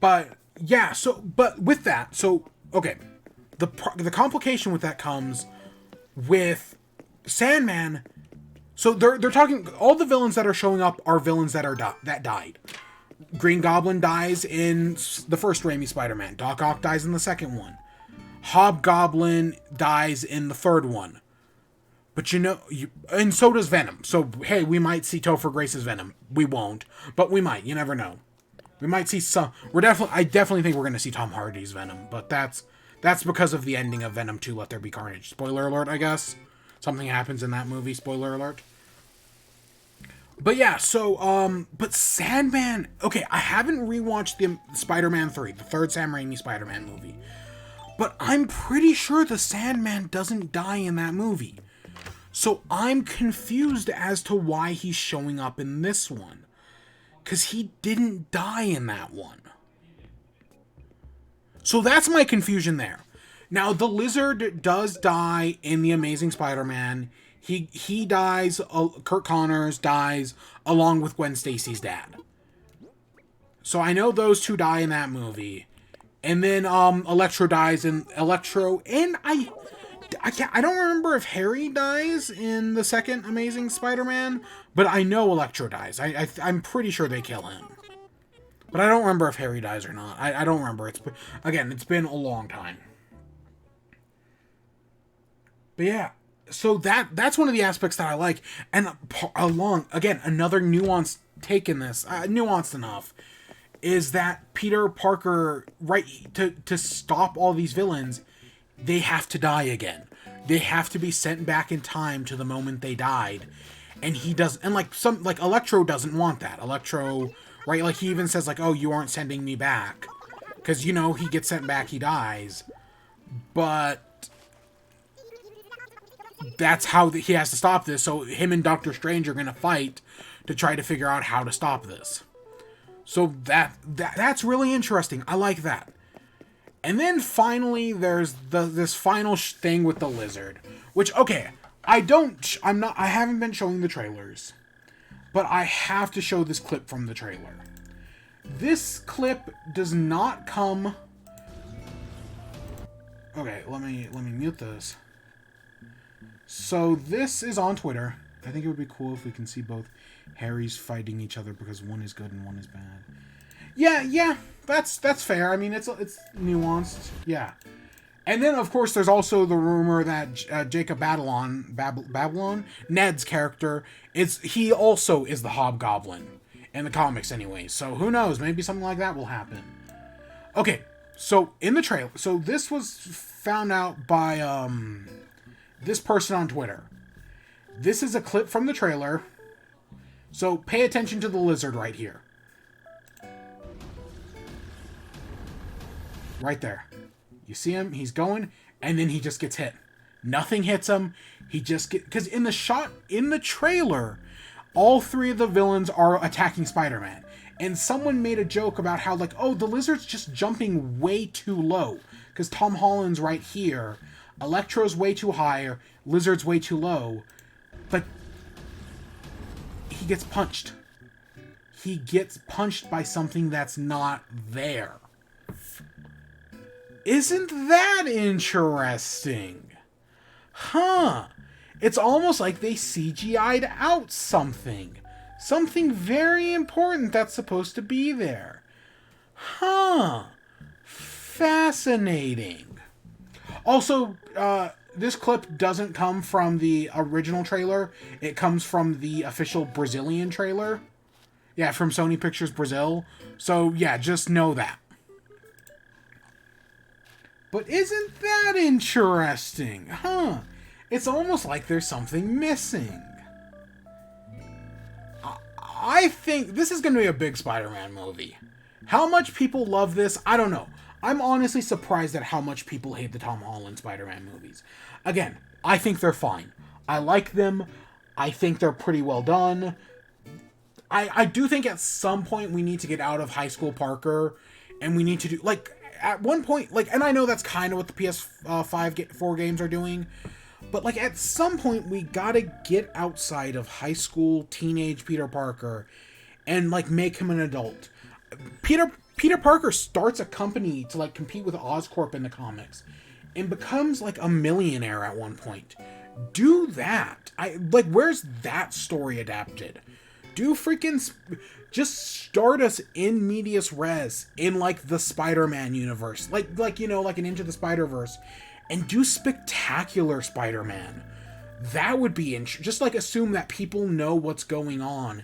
But, yeah, but with that, okay. The complication with that comes with Sandman. So they're talking, all the villains that are showing up are villains that died. Green Goblin dies in the first Raimi Spider-Man. Doc Ock dies in the second one. Hobgoblin dies in the third one. But and so does Venom. So, hey, we might see Topher Grace's Venom. We won't, but we might. You never know. We might see some. I definitely think we're going to see Tom Hardy's Venom, but that's because of the ending of Venom 2, Let There Be Carnage. Spoiler alert, I guess. Something happens in that movie. Spoiler alert. But yeah, so, but Sandman... Okay, I haven't rewatched the Spider-Man 3, the third Sam Raimi Spider-Man movie. But I'm pretty sure the Sandman doesn't die in that movie. So I'm confused as to why he's showing up in this one. Because he didn't die in that one. So that's my confusion there. Now, the Lizard does die in The Amazing Spider-Man. He dies, Kurt Connors dies along with Gwen Stacy's dad. So I know those two die in that movie. And then Electro dies in Electro, and I don't remember if Harry dies in the second Amazing Spider-Man, but I know Electro dies. I'm pretty sure they kill him. But I don't remember if Harry dies or not. I don't remember. It's been a long time. But yeah, so that's one of the aspects that I like. And another nuanced take in this, nuanced enough, is that Peter Parker, right, to stop all these villains, they have to die again. They have to be sent back in time to the moment they died. And he does, and Electro doesn't want that. Electro, right, like he even says oh, you aren't sending me back. Because, he gets sent back, he dies. But that's how he has to stop this. So him and Doctor Strange are going to fight to try to figure out how to stop this. So that's really interesting. I like that. And then finally, there's this final thing with the Lizard, which, okay, I haven't been showing the trailers, but I have to show this clip from the trailer. This clip does not come. Okay, let me mute this. So this is on Twitter. I think it would be cool if we can see both Harrys fighting each other because one is good and one is bad. Yeah, that's fair. I mean, it's nuanced. Yeah. And then, of course, there's also the rumor that Jacob Babylon, Ned's character, he also is the Hobgoblin in the comics anyway. So who knows? Maybe something like that will happen. Okay, so in the trailer, so this was found out by this person on Twitter. This is a clip from the trailer. So pay attention to the Lizard right here. Right there. You see him? He's going, and then he just gets hit. Nothing hits him. He just because in the trailer, all three of the villains are attacking Spider-Man. And someone made a joke about how, the Lizard's just jumping way too low. Because Tom Holland's right here. Electro's way too high. Lizard's way too low. But he gets punched. He gets punched by something that's not there. Isn't that interesting? Huh. It's almost like they CGI'd out something. Something very important that's supposed to be there. Huh. Fascinating. Also, this clip doesn't come from the original trailer. It comes from the official Brazilian trailer. Yeah, from Sony Pictures Brazil. So, yeah, just know that. But isn't that interesting? Huh. It's almost like there's something missing. I think this is going to be a big Spider-Man movie. How much people love this, I don't know. I'm honestly surprised at how much people hate the Tom Holland Spider-Man movies. Again, I think they're fine. I like them. I think they're pretty well done. I do think at some point we need to get out of High School Parker, and we need to do, at one point, and I know that's kind of what the PS4 games are doing, but, at some point, we gotta get outside of high school, teenage Peter Parker, and, make him an adult. Peter Parker starts a company to, compete with Oscorp in the comics, and becomes, a millionaire at one point. Do that. Where's that story adapted? Do freaking... Just start us in medias res in, the Spider-Man universe. Like an Into the Spider-Verse. And do spectacular Spider-Man. That would be just like assume that people know what's going on,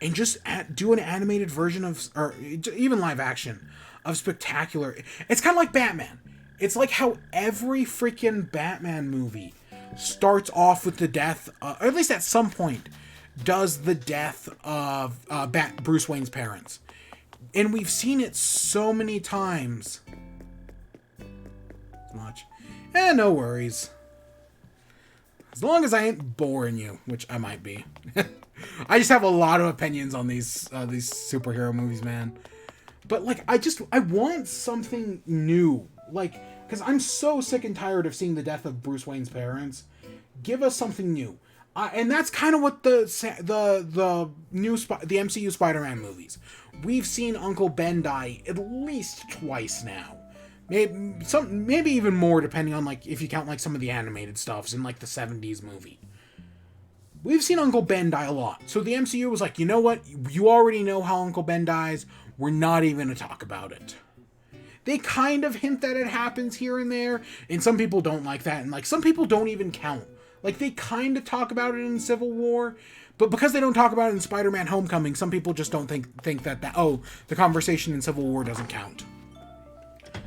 and just do an animated version of, or even live action of Spectacular. It's kind of like Batman. It's like how every freaking Batman movie starts off with the death, or at least at some point, does the death of Bruce Wayne's parents. And we've seen it so many times. Much. No worries. As long as I ain't boring you, which I might be. I just have a lot of opinions on these superhero movies, man. But like, I want something new. Like, because I'm so sick and tired of seeing the death of Bruce Wayne's parents. Give us something new. And that's kind of what the MCU Spider-Man movies. We've seen Uncle Ben die at least twice now. Maybe even more, depending on, like, if you count, like, some of the animated stuffs in, like, the 70s movie. We've seen Uncle Ben die a lot. So the MCU was like, you know what? You already know how Uncle Ben dies. We're not even going to talk about it. They kind of hint that it happens here and there, and some people don't like that, and, like, some people don't even count. Like, they kind of talk about it in Civil War, but because they don't talk about it in Spider-Man Homecoming, some people just don't think that the conversation in Civil War doesn't count.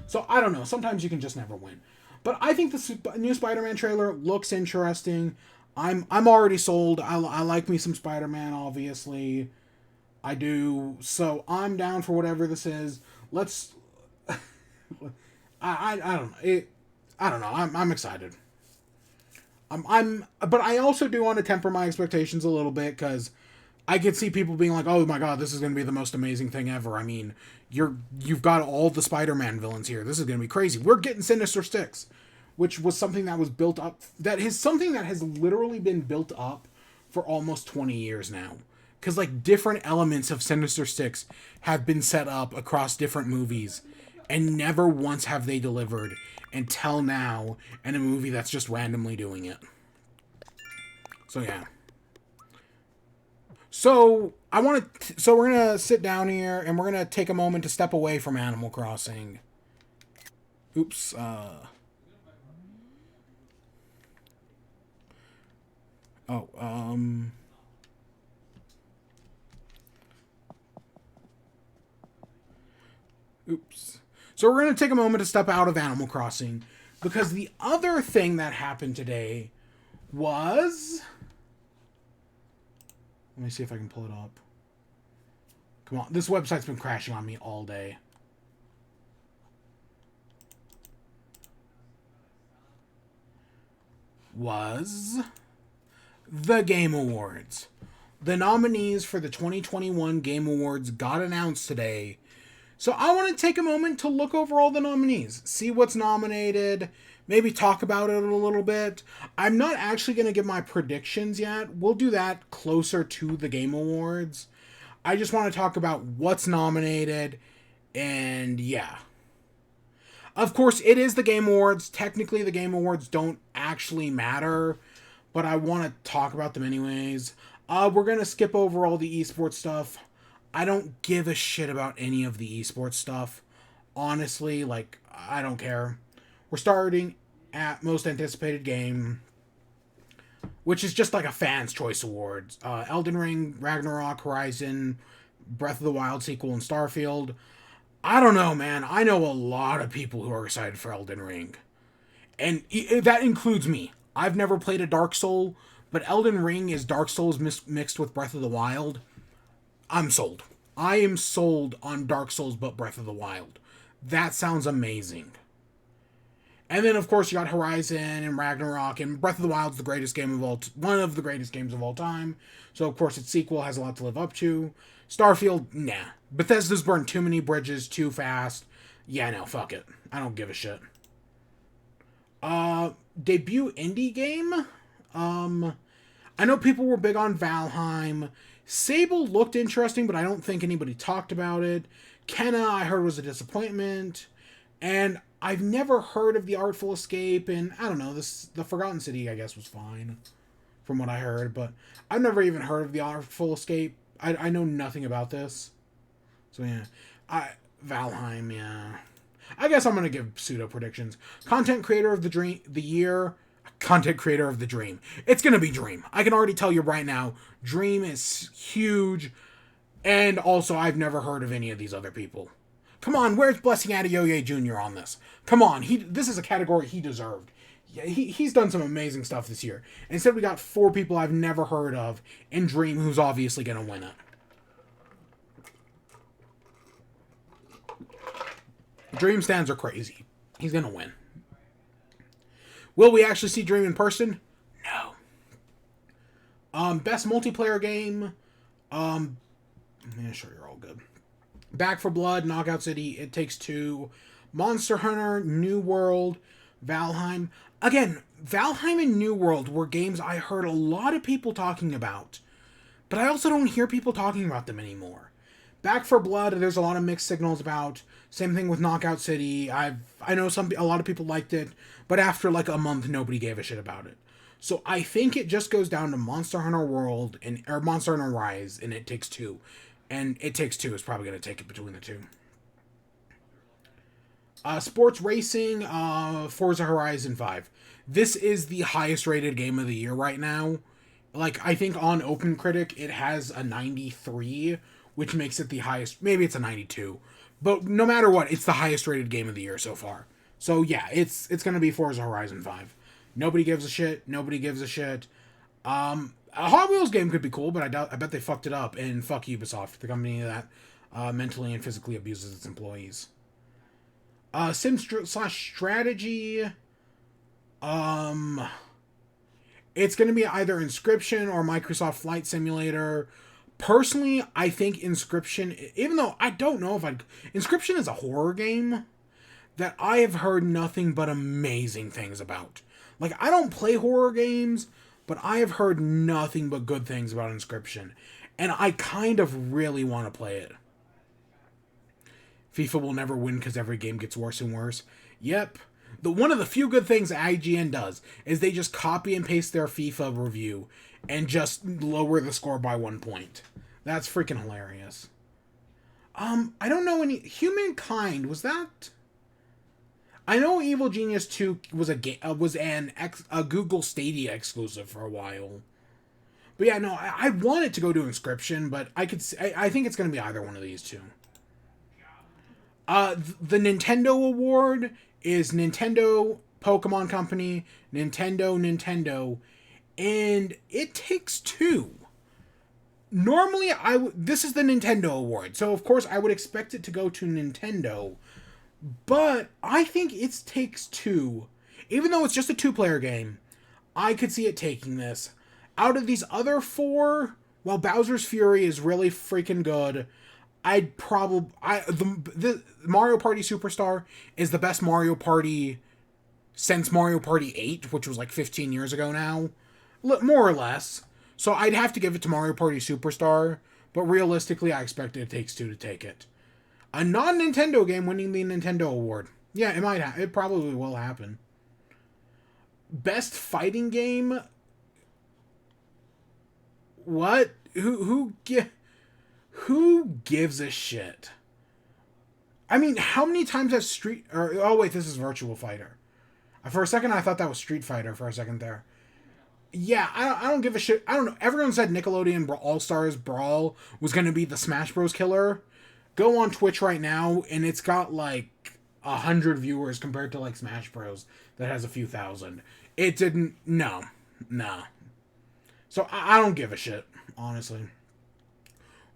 So, I don't know. Sometimes you can just never win. But I think the new Spider-Man trailer looks interesting. I'm already sold. I like me some Spider-Man, obviously. I do. So, I'm down for whatever this is. Let's... I don't know. I don't know. I'm excited. But I also do want to temper my expectations a little bit, because I could see people being like, "Oh my god, this is going to be the most amazing thing ever." I mean, you've got all the Spider-Man villains here. This is going to be crazy. We're getting Sinister Six, which was something that was built up. That is something that has literally been built up for almost 20 years now. Because, like, different elements of Sinister Six have been set up across different movies, and never once have they delivered until now in a movie that's just randomly doing it. So, yeah. So, so we're going to sit down here, and we're going to take a moment to step away from Animal Crossing. Oops. Oops. So we're going to take a moment to step out of Animal Crossing, because the other thing that happened today was... Let me see if I can pull it up. Come on. This website's been crashing on me all day. Was the Game Awards. The nominees for the 2021 Game Awards got announced today. So I want to take a moment to look over all the nominees, see what's nominated, maybe talk about it a little bit. I'm not actually going to give my predictions yet. We'll do that closer to the Game Awards. I just want to talk about what's nominated, and yeah. Of course, it is the Game Awards. Technically, the Game Awards don't actually matter, but I want to talk about them anyways. We're going to skip over all the esports stuff. I don't give a shit about any of the esports stuff. Honestly, like, I don't care. We're starting at Most Anticipated Game, which is just like a Fans' Choice Awards. Elden Ring, Ragnarok, Horizon, Breath of the Wild sequel, and Starfield. I don't know, man. I know a lot of people who are excited for Elden Ring. And that includes me. I've never played a Dark Soul, but Elden Ring is Dark Souls mixed with Breath of the Wild. I'm sold. I am sold on Dark Souls but Breath of the Wild. That sounds amazing. And then, of course, you got Horizon and Ragnarok, and Breath of the Wild's the greatest game of one of the greatest games of all time. So, of course, its sequel has a lot to live up to. Starfield, nah. Bethesda's burned too many bridges too fast. Yeah, no, fuck it. I don't give a shit. Debut indie game? I know people were big on Valheim. Sable looked interesting, but I don't think anybody talked about it. Kenna, I heard, was a disappointment. And I've never heard of The Artful Escape, and I don't know, the Forgotten City, I guess, was fine, from what I heard, but I've never even heard of The Artful Escape. I know nothing about this. So, yeah. Valheim, yeah. I guess I'm going to give pseudo predictions. Content Creator of the Year, content creator of the Dream. It's gonna be Dream. I can already tell you right now, Dream is huge, and also I've never heard of any of these other people. Come on, where's Blessing Adeoye Jr. on this? Come on, this is a category he deserved. Yeah, he's done some amazing stuff this year. Instead, we got 4 people I've never heard of in Dream, who's obviously gonna win it. Dream stands are crazy. He's gonna win. Will we actually see Dream in person? No. Best multiplayer game. Yeah, sure, you're all good. Back for Blood, Knockout City, It Takes Two, Monster Hunter, New World, Valheim. Again, Valheim and New World were games I heard a lot of people talking about, but I also don't hear people talking about them anymore. Back for Blood, there's a lot of mixed signals about. Same thing with Knockout City. I know a lot of people liked it, but after like a month, nobody gave a shit about it. So I think it just goes down to Monster Hunter World or Monster Hunter Rise, and It Takes Two. And It Takes Two is probably going to take it between the two. Sports Racing, Forza Horizon 5. This is the highest rated game of the year right now. Like, I think on OpenCritic, it has a 93, which makes it the highest. Maybe it's a 92. But no matter what, it's the highest rated game of the year so far. So yeah, it's going to be Forza Horizon 5. Nobody gives a shit. Nobody gives a shit. A Hot Wheels game could be cool, but I bet they fucked it up. And fuck Ubisoft, the company that mentally and physically abuses its employees. Sim/strategy. It's going to be either Inscription or Microsoft Flight Simulator. Personally, I think Inscription, even though I don't know if Inscription is a horror game that I have heard nothing but amazing things about. Like, I don't play horror games, but I have heard nothing but good things about Inscription. And I kind of really want to play it. FIFA will never win because every game gets worse and worse. Yep. One of the few good things IGN does is they just copy and paste their FIFA review and just lower the score by 1 point. That's freaking hilarious. I don't know any... Humankind, was that... I know Evil Genius 2 was a Google Stadia exclusive for a while. But yeah, no, I want it to go to Inscription, but I think it's going to be either one of these two. The Nintendo Award is Nintendo, Pokemon Company, Nintendo, and It Takes Two. Normally, this is the Nintendo Award, so of course I would expect it to go to Nintendo, but I think It Takes Two, even though it's just a 2-player game, I could see it taking this. Out of these other 4, while Bowser's Fury is really freaking good, the Mario Party Superstar is the best Mario Party since Mario Party 8, which was like 15 years ago now, more or less. So I'd have to give it to Mario Party Superstar, but realistically, I expect It Takes Two to take it. A non-Nintendo game winning the Nintendo Award. Yeah, it probably will happen. Best fighting game? What? Who gives a shit? I mean, how many times have oh wait, this is Virtual Fighter. For a second, I thought that was Street Fighter for a second there. Yeah, I don't give a shit. I don't know. Everyone said Nickelodeon All-Stars Brawl was going to be the Smash Bros. Killer. Go on Twitch right now, and it's got like 100 viewers compared to like Smash Bros. That has a few thousand. It didn't. No. So I don't give a shit, honestly.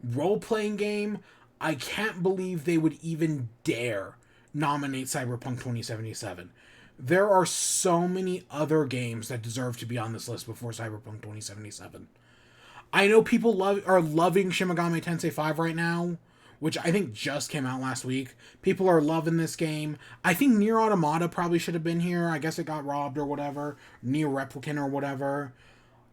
Role-playing game, I can't believe they would even dare nominate Cyberpunk 2077. There are so many other games that deserve to be on this list before Cyberpunk 2077. I know people are loving Shin Megami Tensei 5 right now, which I think just came out last week. People are loving this game. I think Nier Automata probably should have been here. I guess it got robbed or whatever. Nier Replicant or whatever.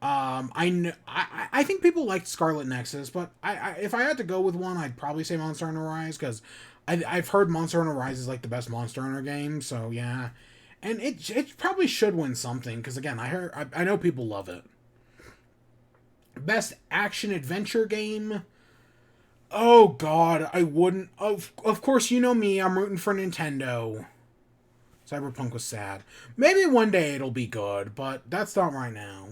I think people liked Scarlet Nexus, but if I had to go with one, I'd probably say Monster Hunter Rise, because I've heard Monster Hunter Rise is like the best Monster Hunter game, so yeah. And it probably should win something, because again, I know people love it. Best action adventure game? Oh god, I wouldn't. Of course, you know me, I'm rooting for Nintendo. Cyberpunk was sad. Maybe one day it'll be good, but that's not right now.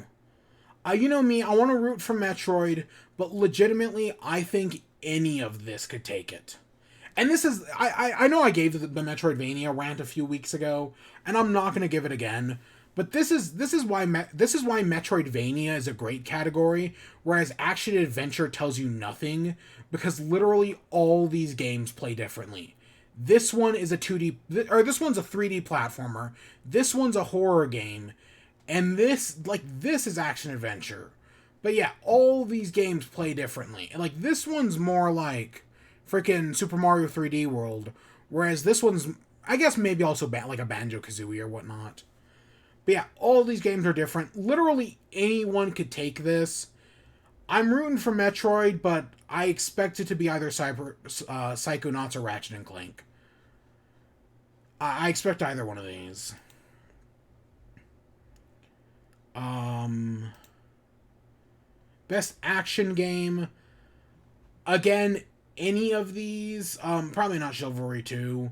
You know me, I want to root for Metroid, but legitimately, I think any of this could take it. And this is, I know I gave the Metroidvania rant a few weeks ago, and I'm not going to give it again. But this is why Metroidvania is a great category, whereas action adventure tells you nothing, because literally all these games play differently. This one is a 2D, or this one's a 3D platformer. This one's a horror game, and this is action adventure. But yeah, all these games play differently. Like, this one's more like freaking Super Mario 3D World, whereas this one's, I guess, maybe also like a Banjo-Kazooie or whatnot. But yeah, all these games are different. Literally anyone could take this. I'm rooting for Metroid, but I expect it to be either Psychonauts or Ratchet and Clank. I expect either one of these. Best action game. Again, any of these. Probably not Chivalry 2.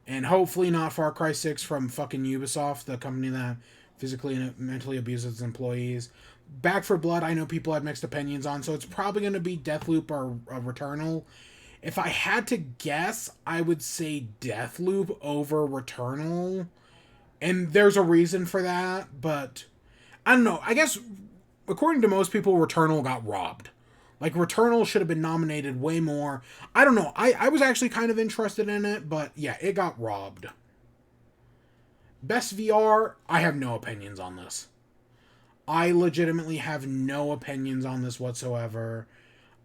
And hopefully not Far Cry 6 from fucking Ubisoft, the company that physically and mentally abuses its employees. Back 4 Blood, I know people have mixed opinions on, so it's probably going to be Deathloop or Returnal. If I had to guess, I would say Deathloop over Returnal. And there's a reason for that, but I don't know. I guess, according to most people, Returnal got robbed. Like, Returnal should have been nominated way more. I don't know. I was actually kind of interested in it, but yeah, it got robbed. Best VR, I have no opinions on this. I legitimately have no opinions on this whatsoever.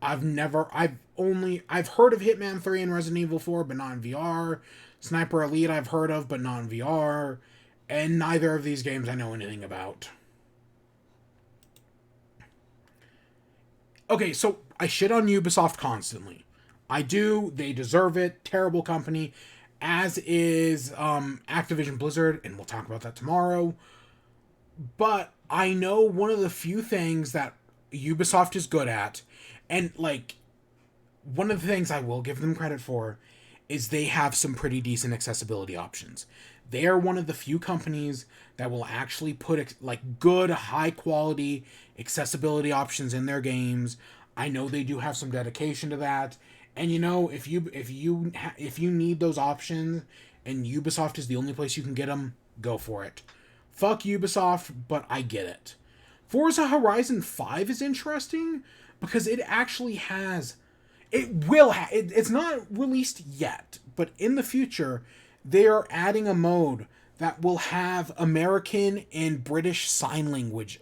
I've heard of Hitman 3 and Resident Evil 4, but not in VR. Sniper Elite I've heard of, but not in VR. And neither of these games I know anything about. Okay, so I shit on Ubisoft constantly. I do. They deserve it. Terrible company. As is Activision Blizzard, and we'll talk about that tomorrow. But I know one of the few things that Ubisoft is good at, and like, one of the things I will give them credit for, is they have some pretty decent accessibility options. They are one of the few companies that will actually put like good, high quality accessibility options in their games. I know they do have some dedication to that. And you know, if you need those options and Ubisoft is the only place you can get them, go for it. Fuck Ubisoft, but I get it. Forza Horizon 5 is interesting because it actually has, it's not released yet, but in the future they are adding a mode that will have American and British sign language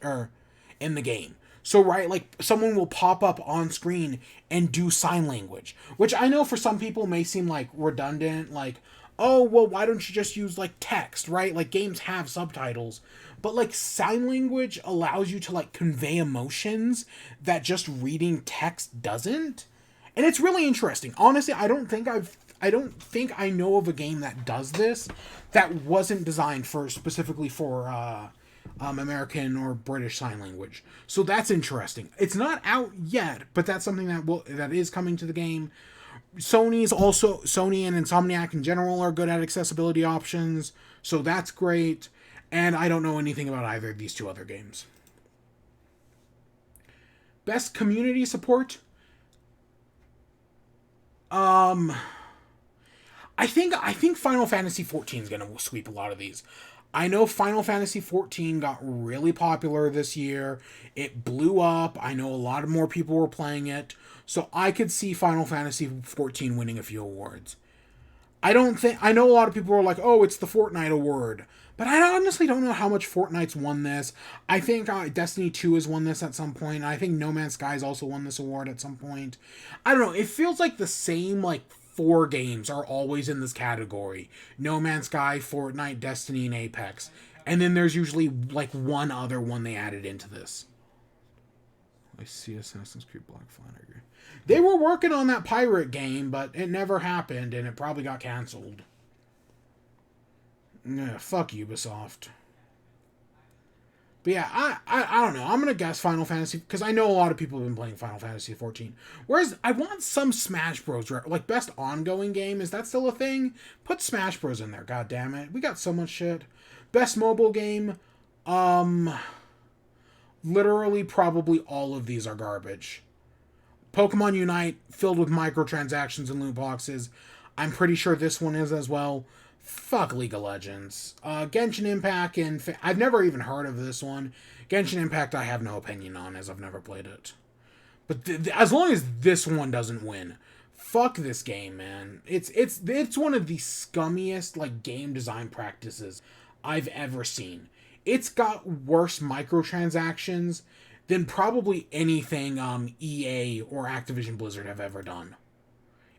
in the game. So, right, like, someone will pop up on screen and do sign language, which I know for some people may seem, like, redundant, like, oh, well, why don't you just use, like, text, right? Like, games have subtitles, but, like, sign language allows you to, like, convey emotions that just reading text doesn't, and it's really interesting. Honestly, I don't think I know of a game that does this that wasn't designed specifically for American or British Sign Language. So that's interesting. It's not out yet, but that's something that is coming to the game. Sony and Insomniac in general are good at accessibility options, so that's great. And I don't know anything about either of these two other games. Best community support. I think Final Fantasy XIV is going to sweep a lot of these. I know Final Fantasy XIV got really popular this year. It blew up. I know a lot of more people were playing it. So I could see Final Fantasy XIV winning a few awards. I know a lot of people are like, oh, it's the Fortnite award. But I honestly don't know how much Fortnite's won this. I think Destiny 2 has won this at some point. I think No Man's Sky has also won this award at some point. I don't know. It feels like the same, like, 4 games are always in this category. No Man's Sky, Fortnite, Destiny, and Apex. And then there's usually, like, one other one they added into this. I see Assassin's Creed Black Flag. They were working on that pirate game, but it never happened, and it probably got canceled. Yeah, fuck Ubisoft. But yeah, I don't know. I'm gonna guess Final Fantasy because I know a lot of people have been playing Final Fantasy 14. Whereas I want some Smash Bros. Like best ongoing game. Is that still a thing? Put Smash Bros. In there. God damn it, we got so much shit. Best mobile game. Um, Literally, probably all of these are garbage. Pokemon Unite filled with microtransactions and loot boxes. I'm pretty sure this one is as well. Fuck League of Legends. Genshin Impact and I've never even heard of this one. Genshin Impact I have no opinion on as I've never played it. But as long as this one doesn't win, fuck this game, man. It's one of the scummiest like game design practices I've ever seen. It's got worse microtransactions than probably anything EA or Activision Blizzard have ever done.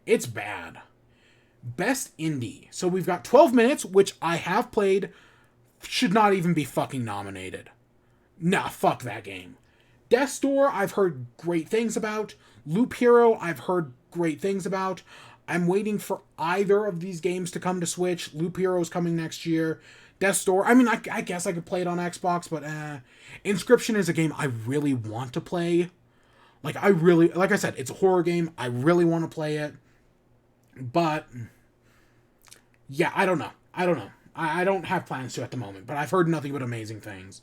It's bad. Best indie. So we've got 12 minutes, which I have played, should not even be fucking nominated. Nah, fuck that game. Death's Door, I've heard great things about. Loop Hero, I've heard great things about. I'm waiting for either of these games to come to Switch. Loop Hero's coming next year. Death's Door, I mean, I guess I could play it on Xbox, but Inscription is a game I really want to play. Like I said, it's a horror game. I really want to play it. But yeah, I don't know. I don't have plans to at the moment, but I've heard nothing but amazing things.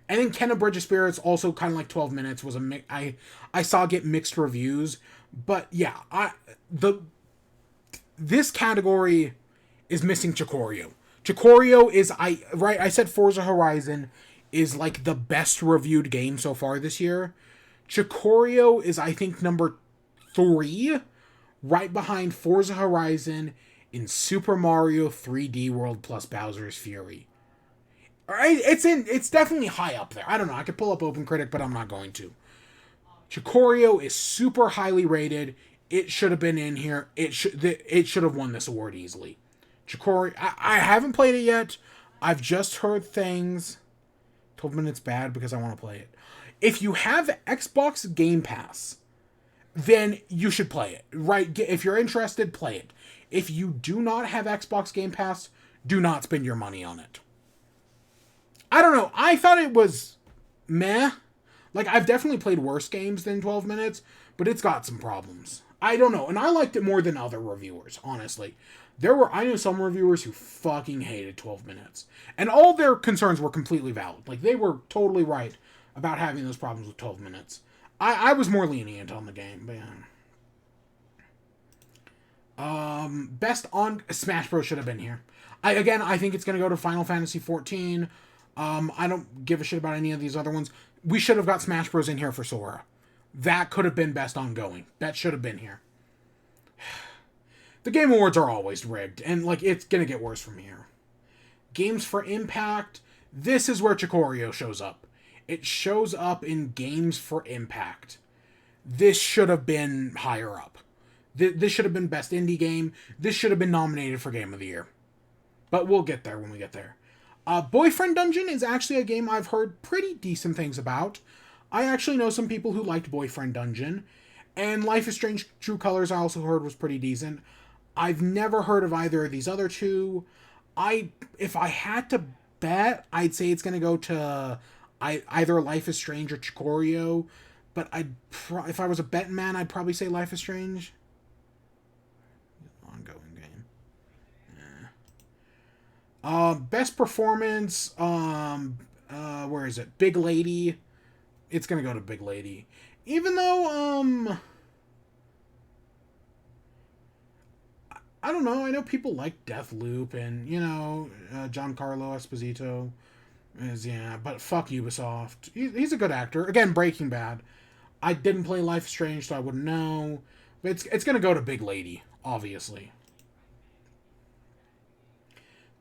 And then Kenna Bridge of Spirits, also kind of like 12 minutes, was I saw get mixed reviews, but yeah, this category is missing Chikorio. Chikorio is I said Forza Horizon is like the best reviewed game so far this year. Chikorio is I think number 3, right behind Forza Horizon in Super Mario 3D World plus Bowser's Fury. Alright, it's definitely high up there. I don't know. I could pull up OpenCritic, but I'm not going to. Chikorio is super highly rated. It should have been in here. It should have won this award easily. Chikorio, I haven't played it yet. I've just heard things. 12 minutes bad because I want to play it. If you have Xbox Game Pass, then you should play it. Right? If you're interested, play it. If you do not have Xbox Game Pass, do not spend your money on it. I don't know. I thought it was meh. Like, I've definitely played worse games than 12 minutes, but it's got some problems. I don't know. And I liked it more than other reviewers, honestly. I knew some reviewers who fucking hated 12 minutes. And all their concerns were completely valid. Like, they were totally right about having those problems with 12 minutes. I was more lenient on the game, but yeah. Best on Smash Bros. Should have been here. I think it's going to go to Final Fantasy 14. I don't give a shit about any of these other ones. We should have got Smash Bros. In here for Sora. That could have been best ongoing. That should have been here. The Game Awards are always rigged, and like it's gonna get worse from here. Games for Impact. This is where Chikorio shows up. It shows up in Games for Impact. This should have been higher up. This should have been Best Indie Game. This should have been nominated for Game of the Year. But we'll get there when we get there. Boyfriend Dungeon is actually a game I've heard pretty decent things about. I actually know some people who liked Boyfriend Dungeon. And Life is Strange True Colors I also heard was pretty decent. I've never heard of either of these other two. If I had to bet, I'd say it's going to go to either Life is Strange or Chikorio. But if I was a betting man, I'd probably say Life is Strange. Ongoing game. Yeah. Best performance. Where is it? Big Lady. It's going to go to Big Lady. Even though, I don't know. I know people like Deathloop and, Giancarlo Esposito but fuck Ubisoft. He's a good actor. Again, Breaking Bad. I didn't play Life is Strange, so I wouldn't know. But it's going to go to Big Lady, obviously.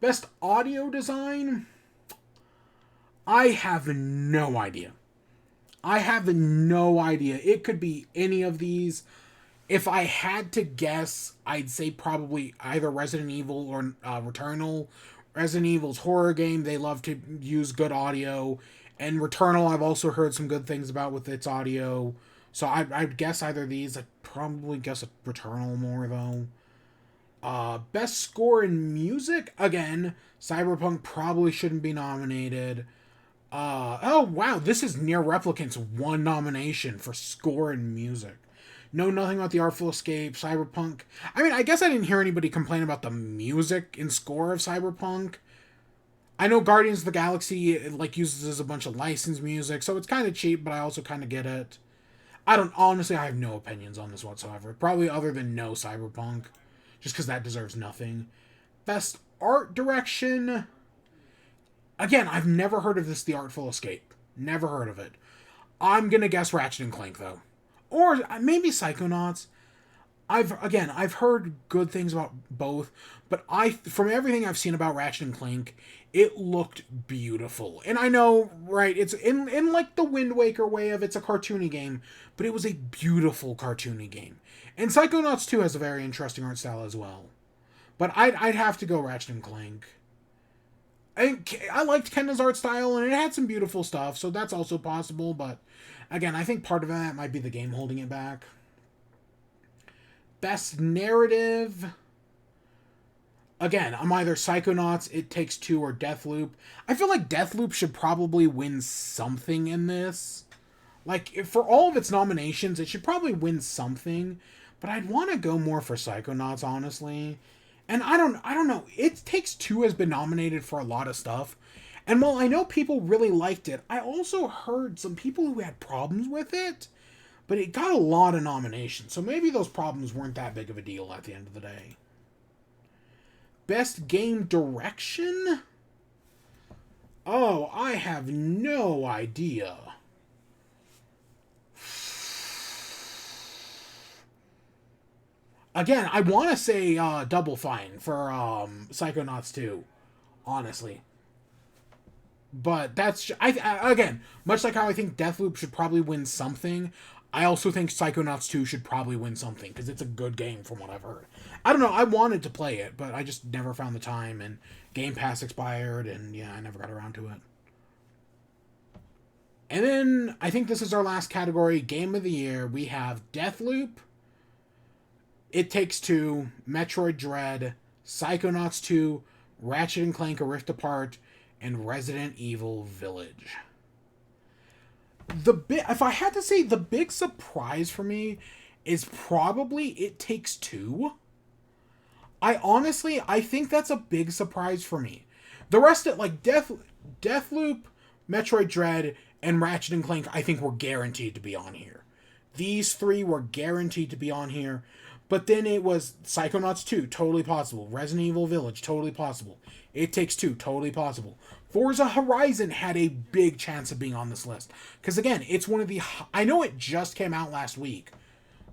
Best audio design? I have no idea. It could be any of these. If I had to guess, I'd say probably either Resident Evil or Returnal. Resident Evil's horror game. They love to use good audio. And Returnal, I've also heard some good things about with its audio. So I'd guess either of these. I'd probably guess Returnal more, though. Best score in music? Again, Cyberpunk probably shouldn't be nominated. Oh wow, this is Near Replicant's one nomination for score and music. Know nothing about the Artful Escape, Cyberpunk. I mean, I guess I didn't hear anybody complain about the music and score of Cyberpunk. I know Guardians of the Galaxy like uses a bunch of licensed music, so it's kind of cheap, but I also kind of get it. I don't honestly. I have no opinions on this whatsoever. Probably other than no Cyberpunk, just because that deserves nothing. Best art direction. Again, I've never heard of this. The Artful Escape. Never heard of it. I'm gonna guess Ratchet and Clank though, or maybe Psychonauts. I've heard good things about both, but from everything I've seen about Ratchet and Clank, it looked beautiful. And I know, right, it's in like the Wind Waker way of it's a cartoony game, but it was a beautiful cartoony game. And Psychonauts 2 has a very interesting art style as well. But I'd have to go Ratchet and Clank. I liked Kenna's art style, and it had some beautiful stuff, so that's also possible, but again, I think part of that might be the game holding it back. Best narrative. Again, I'm either Psychonauts, It Takes Two, or Deathloop. I feel like Deathloop should probably win something in this. Like, for all of its nominations, it should probably win something. But I'd want to go more for Psychonauts, honestly. And I don't know. It Takes Two has been nominated for a lot of stuff. And while I know people really liked it, I also heard some people who had problems with it. But it got a lot of nominations, so maybe those problems weren't that big of a deal at the end of the day. Best game direction? Oh, I have no idea. Again, I want to say Double Fine for Psychonauts 2, honestly. But that's again, much like how I think Deathloop should probably win something, I also think Psychonauts 2 should probably win something, because it's a good game from what I've heard. I don't know, I wanted to play it, but I just never found the time, and Game Pass expired, and yeah, I never got around to it. And then, I think this is our last category, Game of the Year. We have Deathloop, It Takes Two, Metroid Dread, Psychonauts 2, Ratchet and Clank A Rift Apart, and Resident Evil Village. If I had to say, the big surprise for me is probably It Takes Two. I think that's a big surprise for me. The rest of like Deathloop, Metroid Dread, and Ratchet and Clank, I think were guaranteed to be on here. These three were guaranteed to be on here. But then it was Psychonauts 2, totally possible. Resident Evil Village, totally possible. It Takes Two, totally possible. Forza Horizon had a big chance of being on this list. Because again, it's one of the... I know it just came out last week,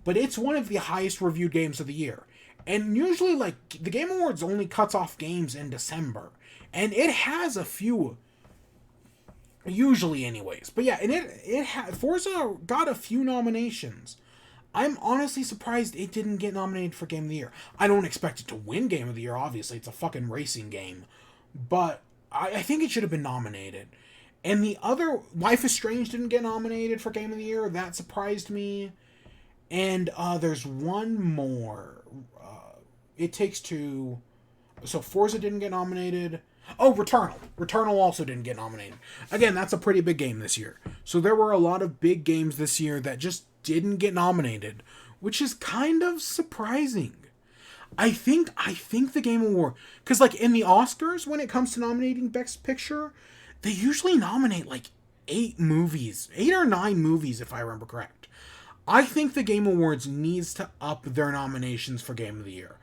but it's one of the highest reviewed games of the year. And usually, like, the Game Awards only cuts off games in December. And it has a few... Usually, anyways. But yeah, and Forza got a few nominations. I'm honestly surprised it didn't get nominated for Game of the Year. I don't expect it to win Game of the Year, obviously. It's a fucking racing game. But I think it should have been nominated. And the other... Life is Strange didn't get nominated for Game of the Year. That surprised me. And there's one more. It Takes Two. So Forza didn't get nominated. Oh, Returnal. Returnal also didn't get nominated. Again, that's a pretty big game this year. So there were a lot of big games this year that just didn't get nominated, which is kind of surprising. I think the Game Award, because like in the Oscars, when it comes to nominating Best Picture, they usually nominate like 8 or 9 movies, if I remember correct. I think the Game Awards needs to up their nominations for Game of the Year.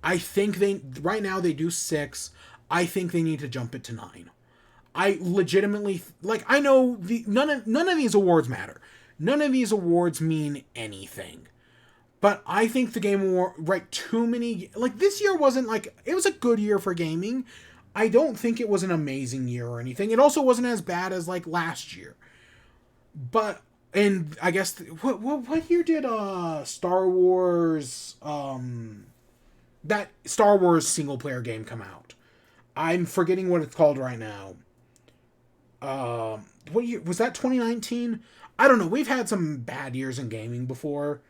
I think right now they do 6. I think they need to jump it to 9. I legitimately, like, I know none of these awards matter. None of these awards mean anything. But I think the Game Award, right, too many, like, this year wasn't, like, it was a good year for gaming. I don't think it was an amazing year or anything. It also wasn't as bad as, like, last year. But, and I guess, what year did, Star Wars, that Star Wars single-player game come out? I'm forgetting what it's called right now. What year, was that 2019? I don't know. We've had some bad years in gaming before.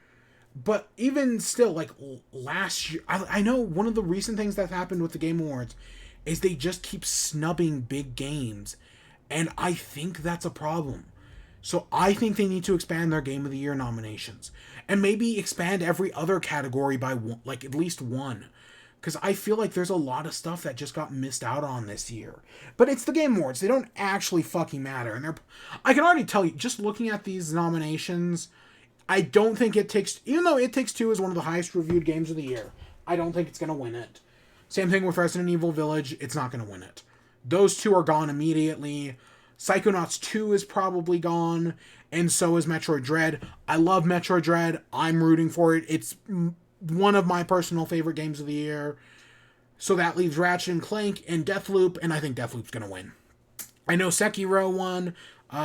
But even still, like, last year... I know one of the recent things that happened with the Game Awards is they just keep snubbing big games. And I think that's a problem. So I think they need to expand their Game of the Year nominations. And maybe expand every other category by one, like at least one. Because I feel like there's a lot of stuff that just got missed out on this year. But it's the Game Awards. They don't actually fucking matter. And I can already tell you, just looking at these nominations, I don't think It Takes... Even though It Takes Two is one of the highest reviewed games of the year, I don't think it's going to win it. Same thing with Resident Evil Village. It's not going to win it. Those two are gone immediately. Psychonauts 2 is probably gone, and so is Metroid Dread. I love Metroid Dread. I'm rooting for it. It's one of my personal favorite games of the year. So that leaves Ratchet and Clank and Deathloop, and I think Deathloop's going to win. I know Sekiro won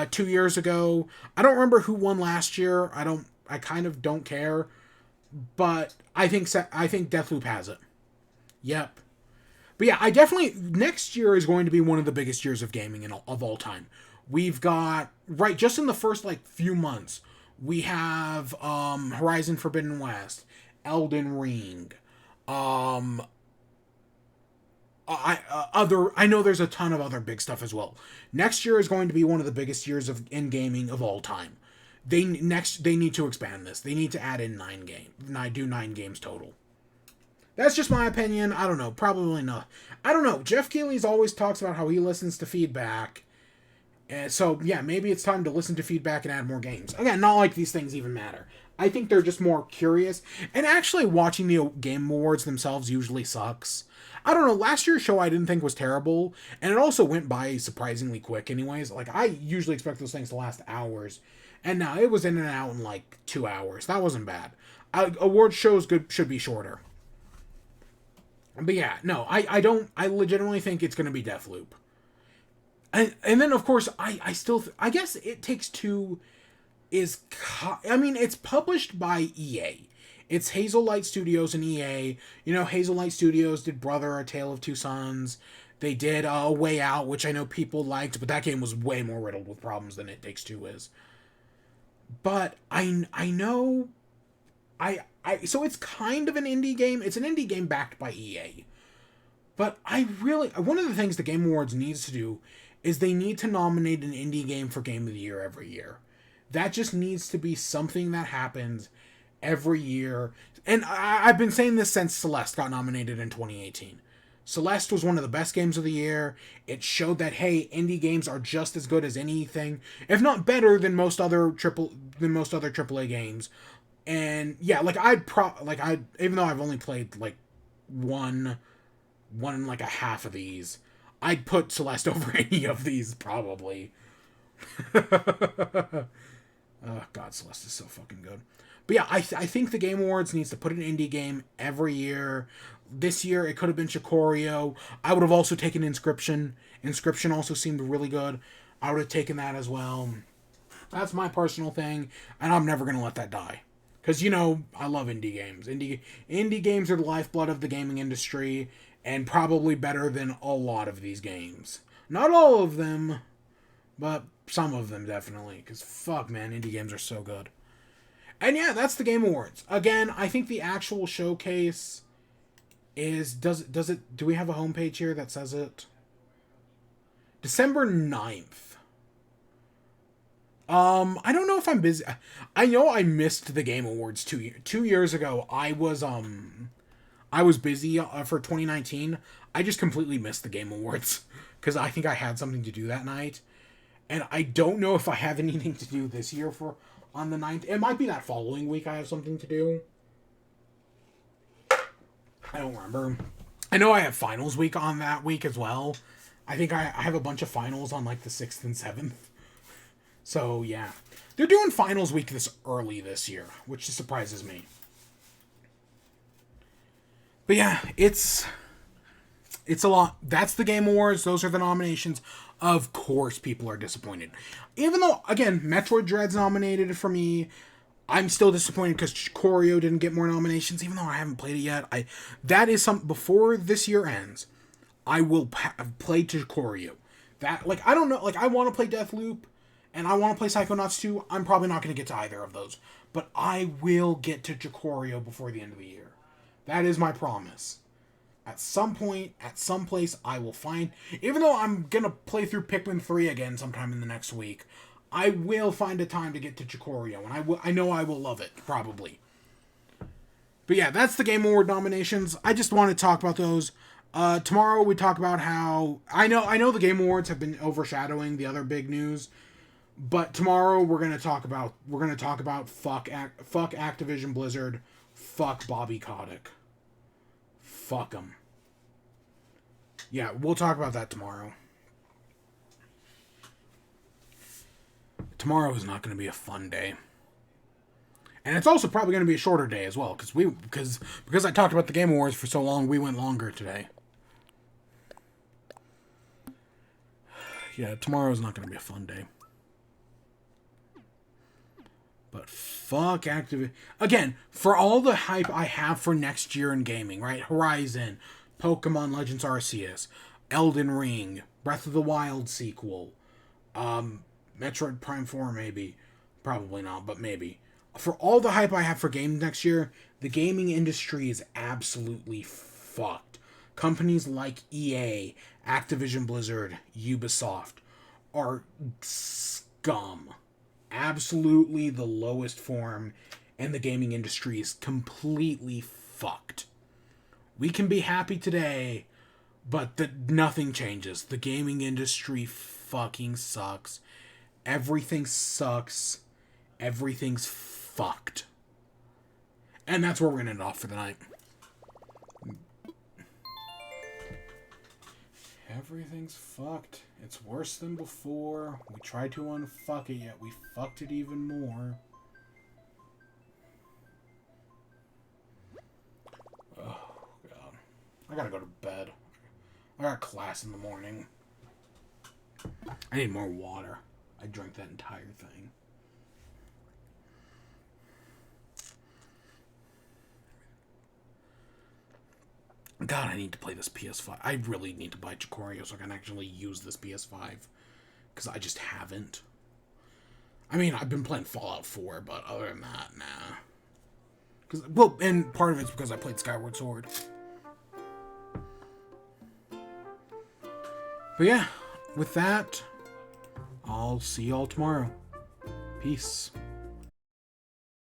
2 years ago. I don't remember who won last year. I kind of don't care, but I think Deathloop has it. Yep. But yeah, I definitely... Next year is going to be one of the biggest years of gaming of all time. We've got... Right, just in the first, few months, we have Horizon Forbidden West, Elden Ring, I know there's a ton of other big stuff as well. Next year is going to be one of the biggest years in gaming of all time. They need to expand this. They need to add in 9 games total. That's just my opinion. I don't know. Probably not. I don't know. Jeff Keighley's always talks about how he listens to feedback. And so, yeah, maybe it's time to listen to feedback and add more games. Again, not like these things even matter. I think they're just more curious. And actually, watching the Game Awards themselves usually sucks. I don't know. Last year's show I didn't think was terrible. And it also went by surprisingly quick anyways. I usually expect those things to last hours. And now it was in and out in 2 hours. That wasn't bad. Award shows should be shorter. But yeah, no, I legitimately think it's going to be Deathloop. And then, of course, I guess It Takes Two it's published by EA. It's Hazel Light Studios and EA. Hazel Light Studios did Brother, A Tale of Two Sons. They did A Way Out, which I know people liked, but that game was way more riddled with problems than It Takes Two is. But I know... So it's kind of an indie game. It's an indie game backed by EA. But one of the things the Game Awards needs to do is they need to nominate an indie game for Game of the Year every year. That just needs to be something that happens every year. And I've been saying this since Celeste got nominated in 2018. Celeste was one of the best games of the year. It showed that, hey, indie games are just as good as anything, if not better than most other AAA games. And yeah, even though I've only played one and a half of these, I'd put Celeste over any of these probably. Oh god, Celeste is so fucking good. But yeah, I think the Game Awards needs to put an indie game every year. This year it could have been Chicorio. I would have also taken Inscription. Inscription also seemed really good. I would have taken that as well. That's my personal thing, and I'm never gonna let that die. Because, I love indie games. Indie games are the lifeblood of the gaming industry, and probably better than a lot of these games. Not all of them, but some of them definitely. Because, fuck, man, indie games are so good. And yeah, that's the Game Awards. Again, I think the actual showcase is... Do we have a homepage here that says it? December 9th. I don't know if I'm busy. I know I missed the Game Awards 2 years ago. I was busy for 2019. I just completely missed the Game Awards because I think I had something to do that night, and I don't know if I have anything to do this year on the 9th. It might be that following week I have something to do. I don't remember. I know I have finals week on that week as well. I think I have a bunch of finals on the 6th and 7th. So, yeah. They're doing finals week this early this year, which surprises me. But yeah, it's a lot. That's the Game Awards. Those are the nominations. Of course, people are disappointed. Even though, again, Metroid Dread's nominated for me, I'm still disappointed because Choreo didn't get more nominations, even though I haven't played it yet. That is before this year ends, I will play Choreo. I don't know, I want to play Deathloop, and I want to play Psychonauts 2. I'm probably not going to get to either of those. But I will get to Choreo before the end of the year. That is my promise. At some point, at some place, I will find. Even though I'm gonna play through Pikmin 3 again sometime in the next week, I will find a time to get to Chicorio, and I know I will love it, probably. But yeah, that's the Game Award nominations. I just want to talk about those. Tomorrow we talk about how I know the Game Awards have been overshadowing the other big news, but tomorrow we're gonna talk about fuck Activision Blizzard, fuck Bobby Kotick, fuck them. Yeah, we'll talk about that tomorrow. Tomorrow is not going to be a fun day. And it's also probably going to be a shorter day as well, because I talked about the Game Awards for so long, we went longer today. Yeah, tomorrow is not going to be a fun day. But fuck Activision. Again, for all the hype I have for next year in gaming, right? Horizon, Pokemon Legends Arceus, Elden Ring, Breath of the Wild sequel, Metroid Prime 4 maybe. Probably not, but maybe. For all the hype I have for games next year, the gaming industry is absolutely fucked. Companies like EA, Activision Blizzard, Ubisoft are scum. Absolutely the lowest form, and the gaming industry is completely fucked. We can be happy today, but nothing changes. The gaming industry fucking sucks. Everything sucks. Everything's fucked. And that's where we're going to end off for the night. Everything's fucked. It's worse than before. We tried to unfuck it, yet we fucked it even more. Oh, God. I gotta go to bed. I got class in the morning. I need more water. I drank that entire thing. God, I need to play this PS5. I really need to buy Chicorio so I can actually use this PS5. Because I just haven't. I mean, I've been playing Fallout 4, but other than that, nah. Well, and part of it's because I played Skyward Sword. But yeah, with that, I'll see y'all tomorrow. Peace.